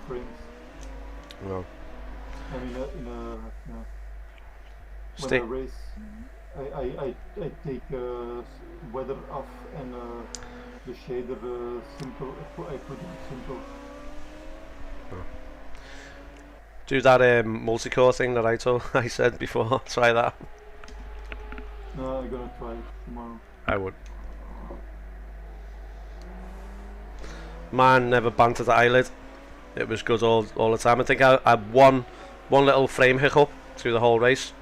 A: frames.
B: Well,
A: I mean, when
B: Stay-
A: I race, I take weather off and the shader simple. I put it simple.
B: do that multi-core thing that I said before. Try that.
A: No, I'm gonna try it tomorrow.
B: I would. Mine never bantered the eyelid. It was good all the time. I think I had one little frame hiccup through the whole race.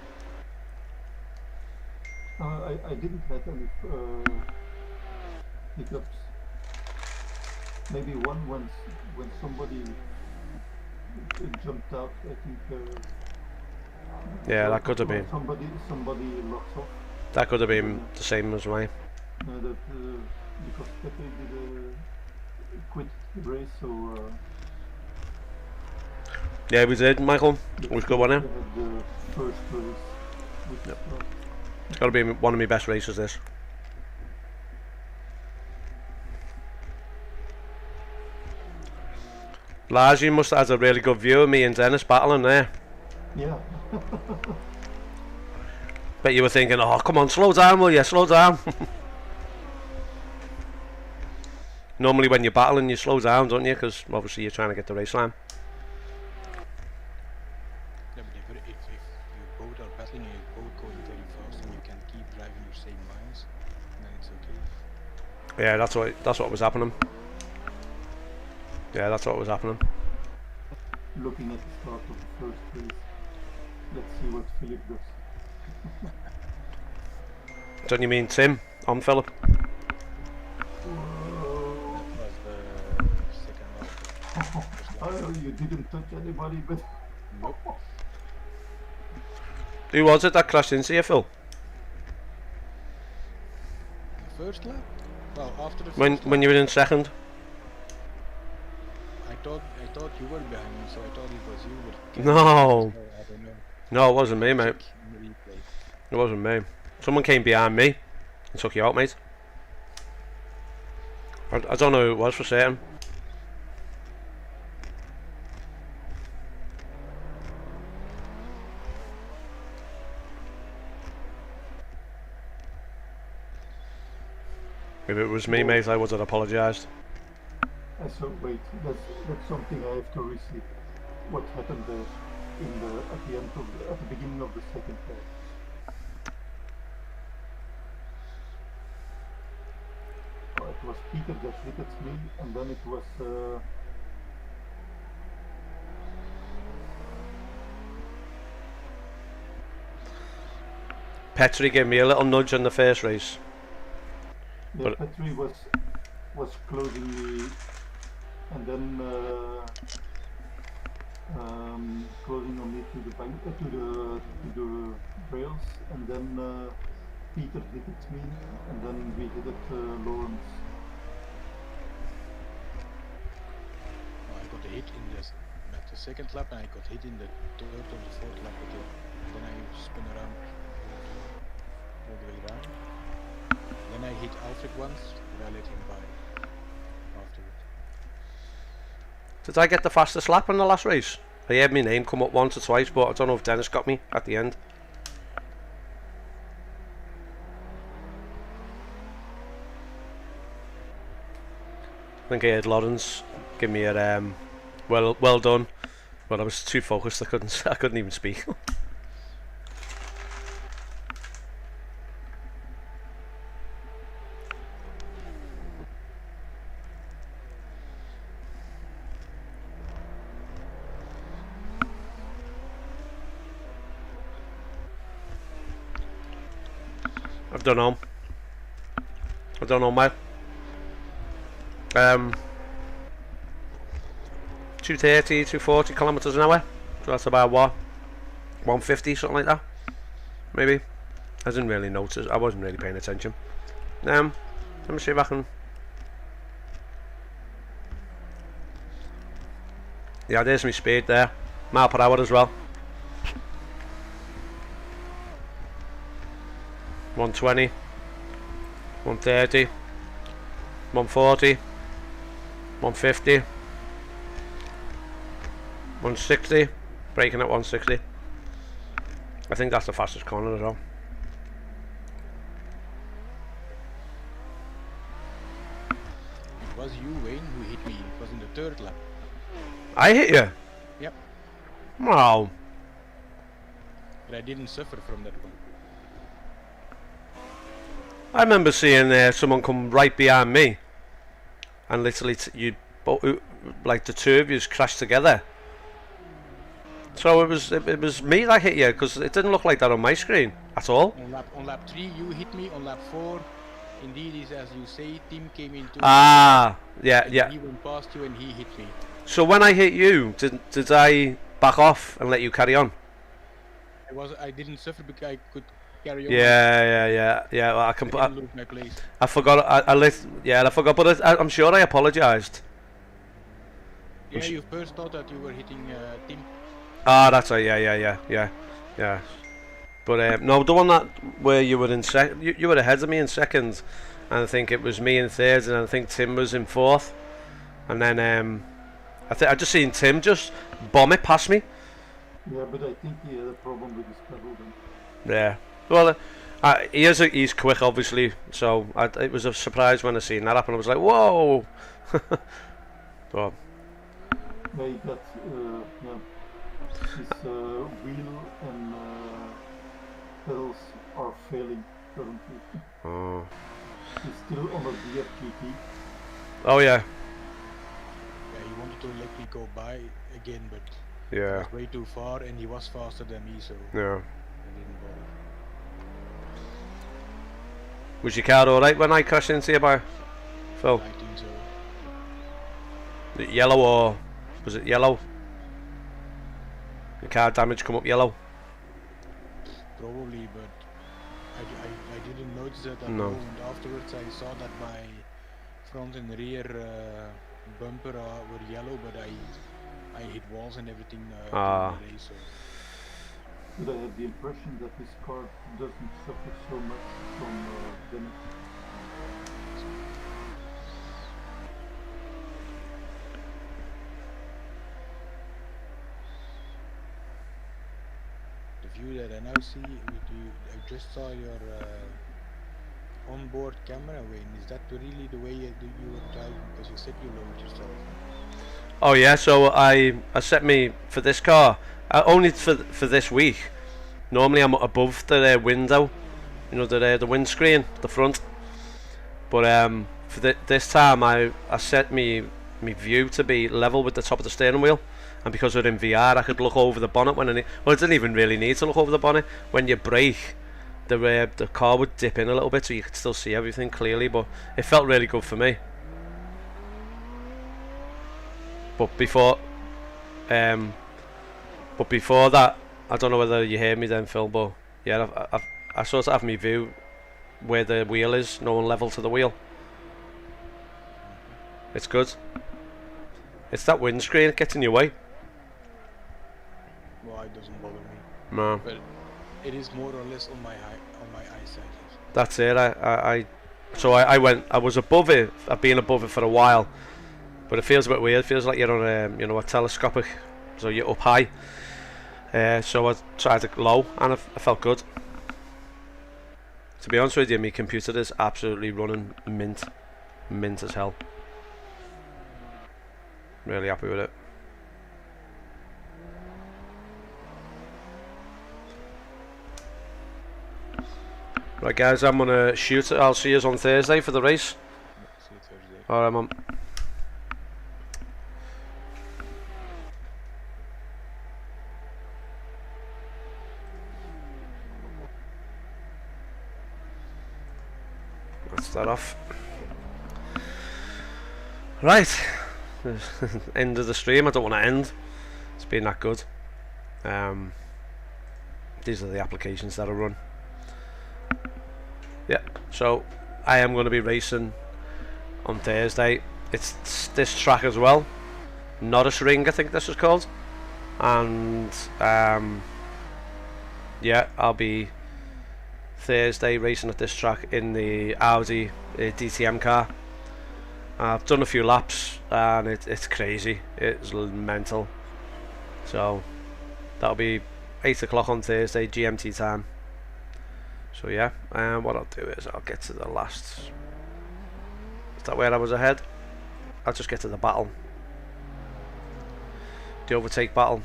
A: I didn't have any hiccups. Maybe one when somebody jumped out. I think.
B: Yeah, that could have been.
A: Somebody locks off.
B: That could have been the same as mine.
A: That because Pepe did quit the race, so.
B: Yeah, we did, Michael. It was a good one, yeah.
A: They had the first race. Which
B: Yep.
A: was
B: It's got to be one of my best races, this. Lars, you must have had a really good view of me and Dennis battling there.
A: yeah.
B: Bet you were thinking, oh, come on, slow down, will you? Slow down. Normally when you're battling, you slow down, don't you? Because obviously you're trying to get the race line.
H: Yeah, but if you both are battling and you're both going very fast and you can keep driving your same lines, then it's okay.
B: Yeah, that's what was happening. Yeah, that's what was happening.
A: Looking at the start of the first race. Let's see what Philip does.
B: Don't you mean Tim on Philip?
A: Whoa.
H: Was the second lap.
A: Oh, you didn't touch anybody, but
H: Nope.
B: Who was it that crashed into you, Phil?
H: The first lap? Well, after the
B: When
H: first
B: when
H: lap,
B: you were in second?
H: I thought you were behind me, so I thought it was you. But
B: No.
H: I don't know.
B: No, it wasn't me, mate.
H: Check in the replay.
B: It wasn't me. Someone came behind me and took you out, mate. I don't know who it was for certain. If it was me, mate, I would have apologised.
A: so wait, that's something I have to receive. What happened there at the beginning of the second half? Oh, it was Peter that hit at me, and then it was
B: Petri gave me a little nudge in the first race.
A: yeah,
B: But-
A: Petri was closing me, and then closing on me to the bank, to the rails, and then Peter hit at me, and then we hit at Lawrence.
H: I got hit at the second lap, and I got hit in the third or the fourth lap again. Then I spun around all the way around. Then I hit Alfred once, and I let him by afterwards.
B: Did I get the fastest lap in the last race? I heard my name come up once or twice, but I don't know if Dennis got me at the end. I think I heard Lawrence give me a well done, but I was too focused. I couldn't even speak. I don't know, mate. 230, 240 kilometers an hour. So that's about what? 150, something like that. Maybe. I didn't really notice. I wasn't really paying attention. Let me see if I can. Yeah, there's my speed there. Mile per hour as well. 120, 130, 140, 150, 160, braking at 160. I think that's the fastest corner as well.
H: It was you, Wayne, who hit me. It was in the third lap.
B: I hit you?
H: Yep.
B: Wow.
H: But I didn't suffer from that one.
B: I remember seeing someone come right behind me, and literally like the two of you crashed together. So it was me that hit you, because it didn't look like that on my screen at all.
H: On lap 3 you hit me. On lap 4, indeed, is as you say, Tim came into.
B: Ah, yeah,
H: and
B: yeah.
H: He went past you and he hit me.
B: So when I hit you, did I back off and let you carry on?
H: I didn't suffer because I could carry on.
B: Yeah. Well,
H: I didn't lose my place.
B: I forgot. I forgot. But I'm sure I apologised.
H: Yeah, you first thought that you were hitting Tim.
B: Ah, that's right. Yeah. But no, the one that where you were in you were ahead of me in second, and I think it was me in third, and I think Tim was in fourth, and then I just seen Tim just bomb it past me.
A: Yeah, but I think he had a problem with his pedal then.
B: Yeah. Well, he's quick, obviously. So it was a surprise when I seen that happen. I was like, whoa. Well,
A: Yeah, he got his wheel and pedals are failing currently.
B: oh.
A: He's still on a DFGT.
B: Oh yeah.
H: Yeah, he wanted to let me go by again, but I
B: Yeah.
H: was way too far, and he was faster than me, so
B: Yeah.
H: I didn't bother.
B: Was your car alright when I crashed into you, by Phil?
H: I think so.
B: Was it yellow or was it yellow? Your car damage come up yellow?
H: Probably, but I didn't notice it at the
B: No.
H: moment. Afterwards, I saw that my front and rear bumper were yellow, but I hit walls and everything
B: Ah.
H: during the race. So.
A: But I have the impression that this car doesn't suffer so much from damage.
H: The view that I now see with you, I just saw your onboard camera, Wayne. Is that really the way you were driving? Because you said you lowered yourself.
B: Oh yeah, so I set me for this car only for this week. Normally I'm above the window, you know, the windscreen, the front. But for this time I set me view to be level with the top of the steering wheel, and because we're in VR I could look over the bonnet when I well, I didn't even really need to look over the bonnet. When you brake, the car would dip in a little bit so you could still see everything clearly, but it felt really good for me. But before that, I don't know whether you hear me then, Phil, but yeah, I sort of have my view where the wheel is, no one level to the wheel. It's good. It's that windscreen, it gets in your way.
H: Well, it doesn't bother me.
B: No.
H: But it is more or less on my eyesight.
B: That's it. I was above it. I've been above it for a while, but it feels a bit weird. It feels like you're on a telescopic, so you're up high. So I tried it low, and I felt good. To be honest with you, my computer is absolutely running mint as hell. Really happy with it. Right guys, I'm gonna shoot it. I'll see you on Thursday for the race.
H: See you Thursday.
B: Alright, man. That's that off. Right. End of the stream. I don't want to end. It's been that good. These are the applications that I run. Yeah, so I am going to be racing on Thursday. It's this track as well, Norris Ring I think this is called, and yeah, I'll be Thursday racing at this track in the Audi DTM car. I've done a few laps and it's crazy, it's mental. So that'll be 8 o'clock on Thursday GMT time. So yeah, what I'll do is I'll get to the last. Is that where I was ahead? I'll just get to the battle. The overtake battle.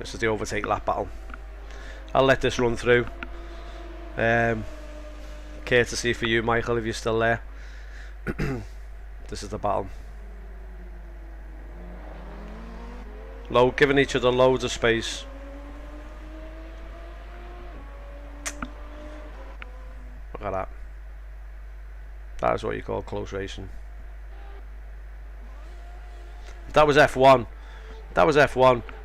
B: This is the overtake lap battle. I'll let this run through. Courtesy for you, Michael, if you're still there. This is the battle. Giving each other loads of space. Look at that. That is what you call close racing. If that was F1,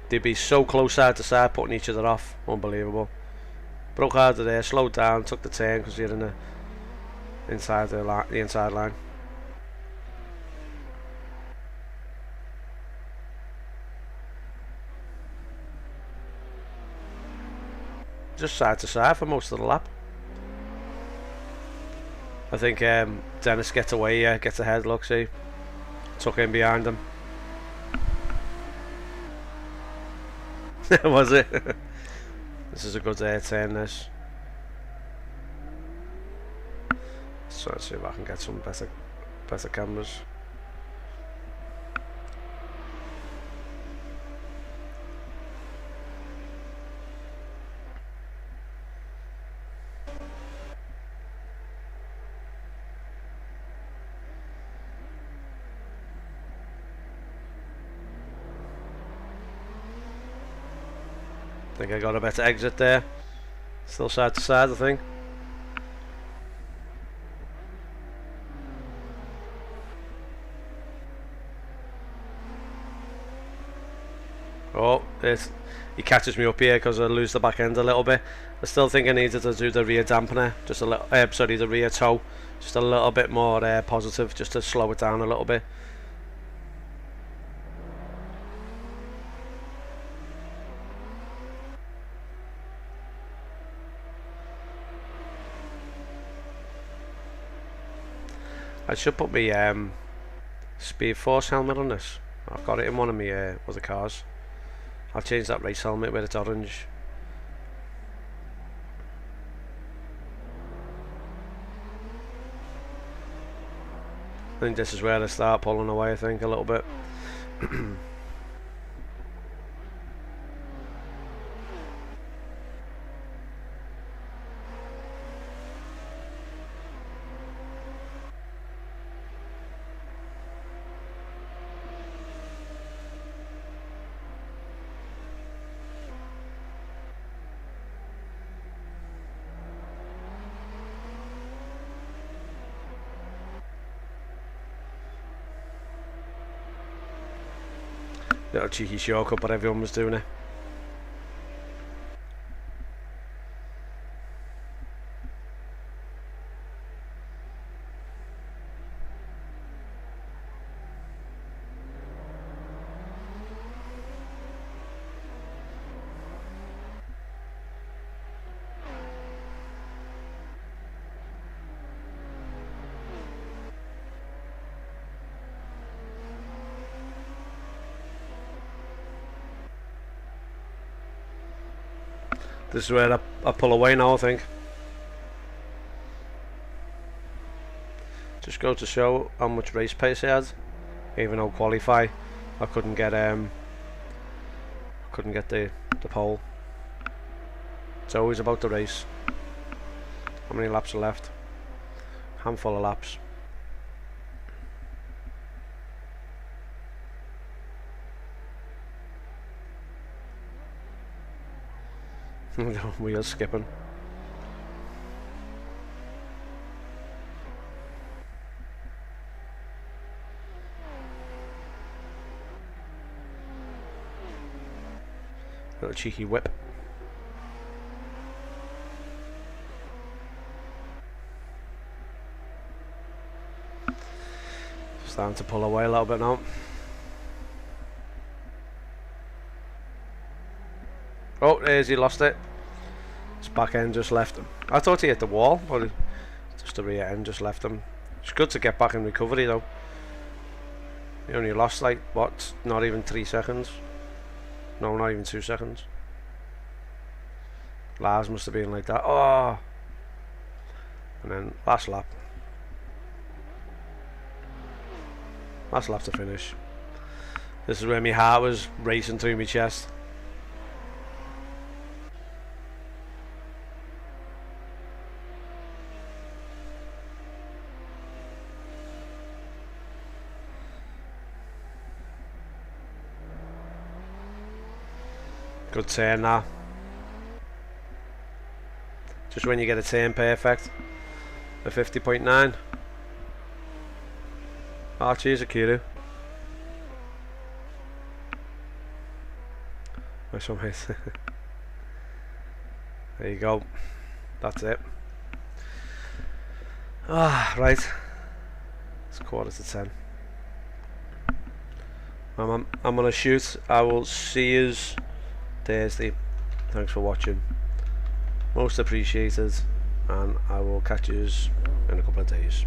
B: they'd be so close side to side, putting each other off. Unbelievable. Broke harder there, slowed down, took the turn because you're in the inside the inside line. Just side to side for most of the lap. I think Dennis gets away, gets ahead, look, see. Took in behind him. Was it? This is a good turn, this. Let's try to see if I can get some better cameras. think I got a better exit there. Still side to side, I think. Oh, he catches me up here because I lose the back end a little bit. I still think I needed to do the rear dampener, just a little. Sorry, the rear toe, just a little bit more positive, just to slow it down a little bit. I should put my Speed Force helmet on this. I've got it in one of my other cars. I'll change that race helmet where it's orange. I think this is where I start pulling away, I think, a little bit. Little cheeky shortcut, but everyone was doing it. This is where I pull away now, I think. Just go to show how much race pace I had. Even though qualify, I couldn't get the pole. It's always about the race. How many laps are left? Handful of laps. We are skipping. Little cheeky whip. Starting to pull away a little bit now. Oh, there's, he lost it. His back end just left him. I thought he hit the wall, but just the rear end just left him. It's good to get back in recovery though. He only lost like, what, not even 3 seconds? No, not even 2 seconds. Lars must have been like that. Oh! And then last lap. Last lap to finish. This is where my heart was racing through my chest. Good turn now. Just when you get a turn perfect. A 50.9. Oh, cheers, Akiru. Nice one, mate. There you go. That's it. Ah, right. It's 9:45. I'm gonna shoot. I will see yous Thursday. Thanks for watching. Most appreciated, and I will catch yous in a couple of days.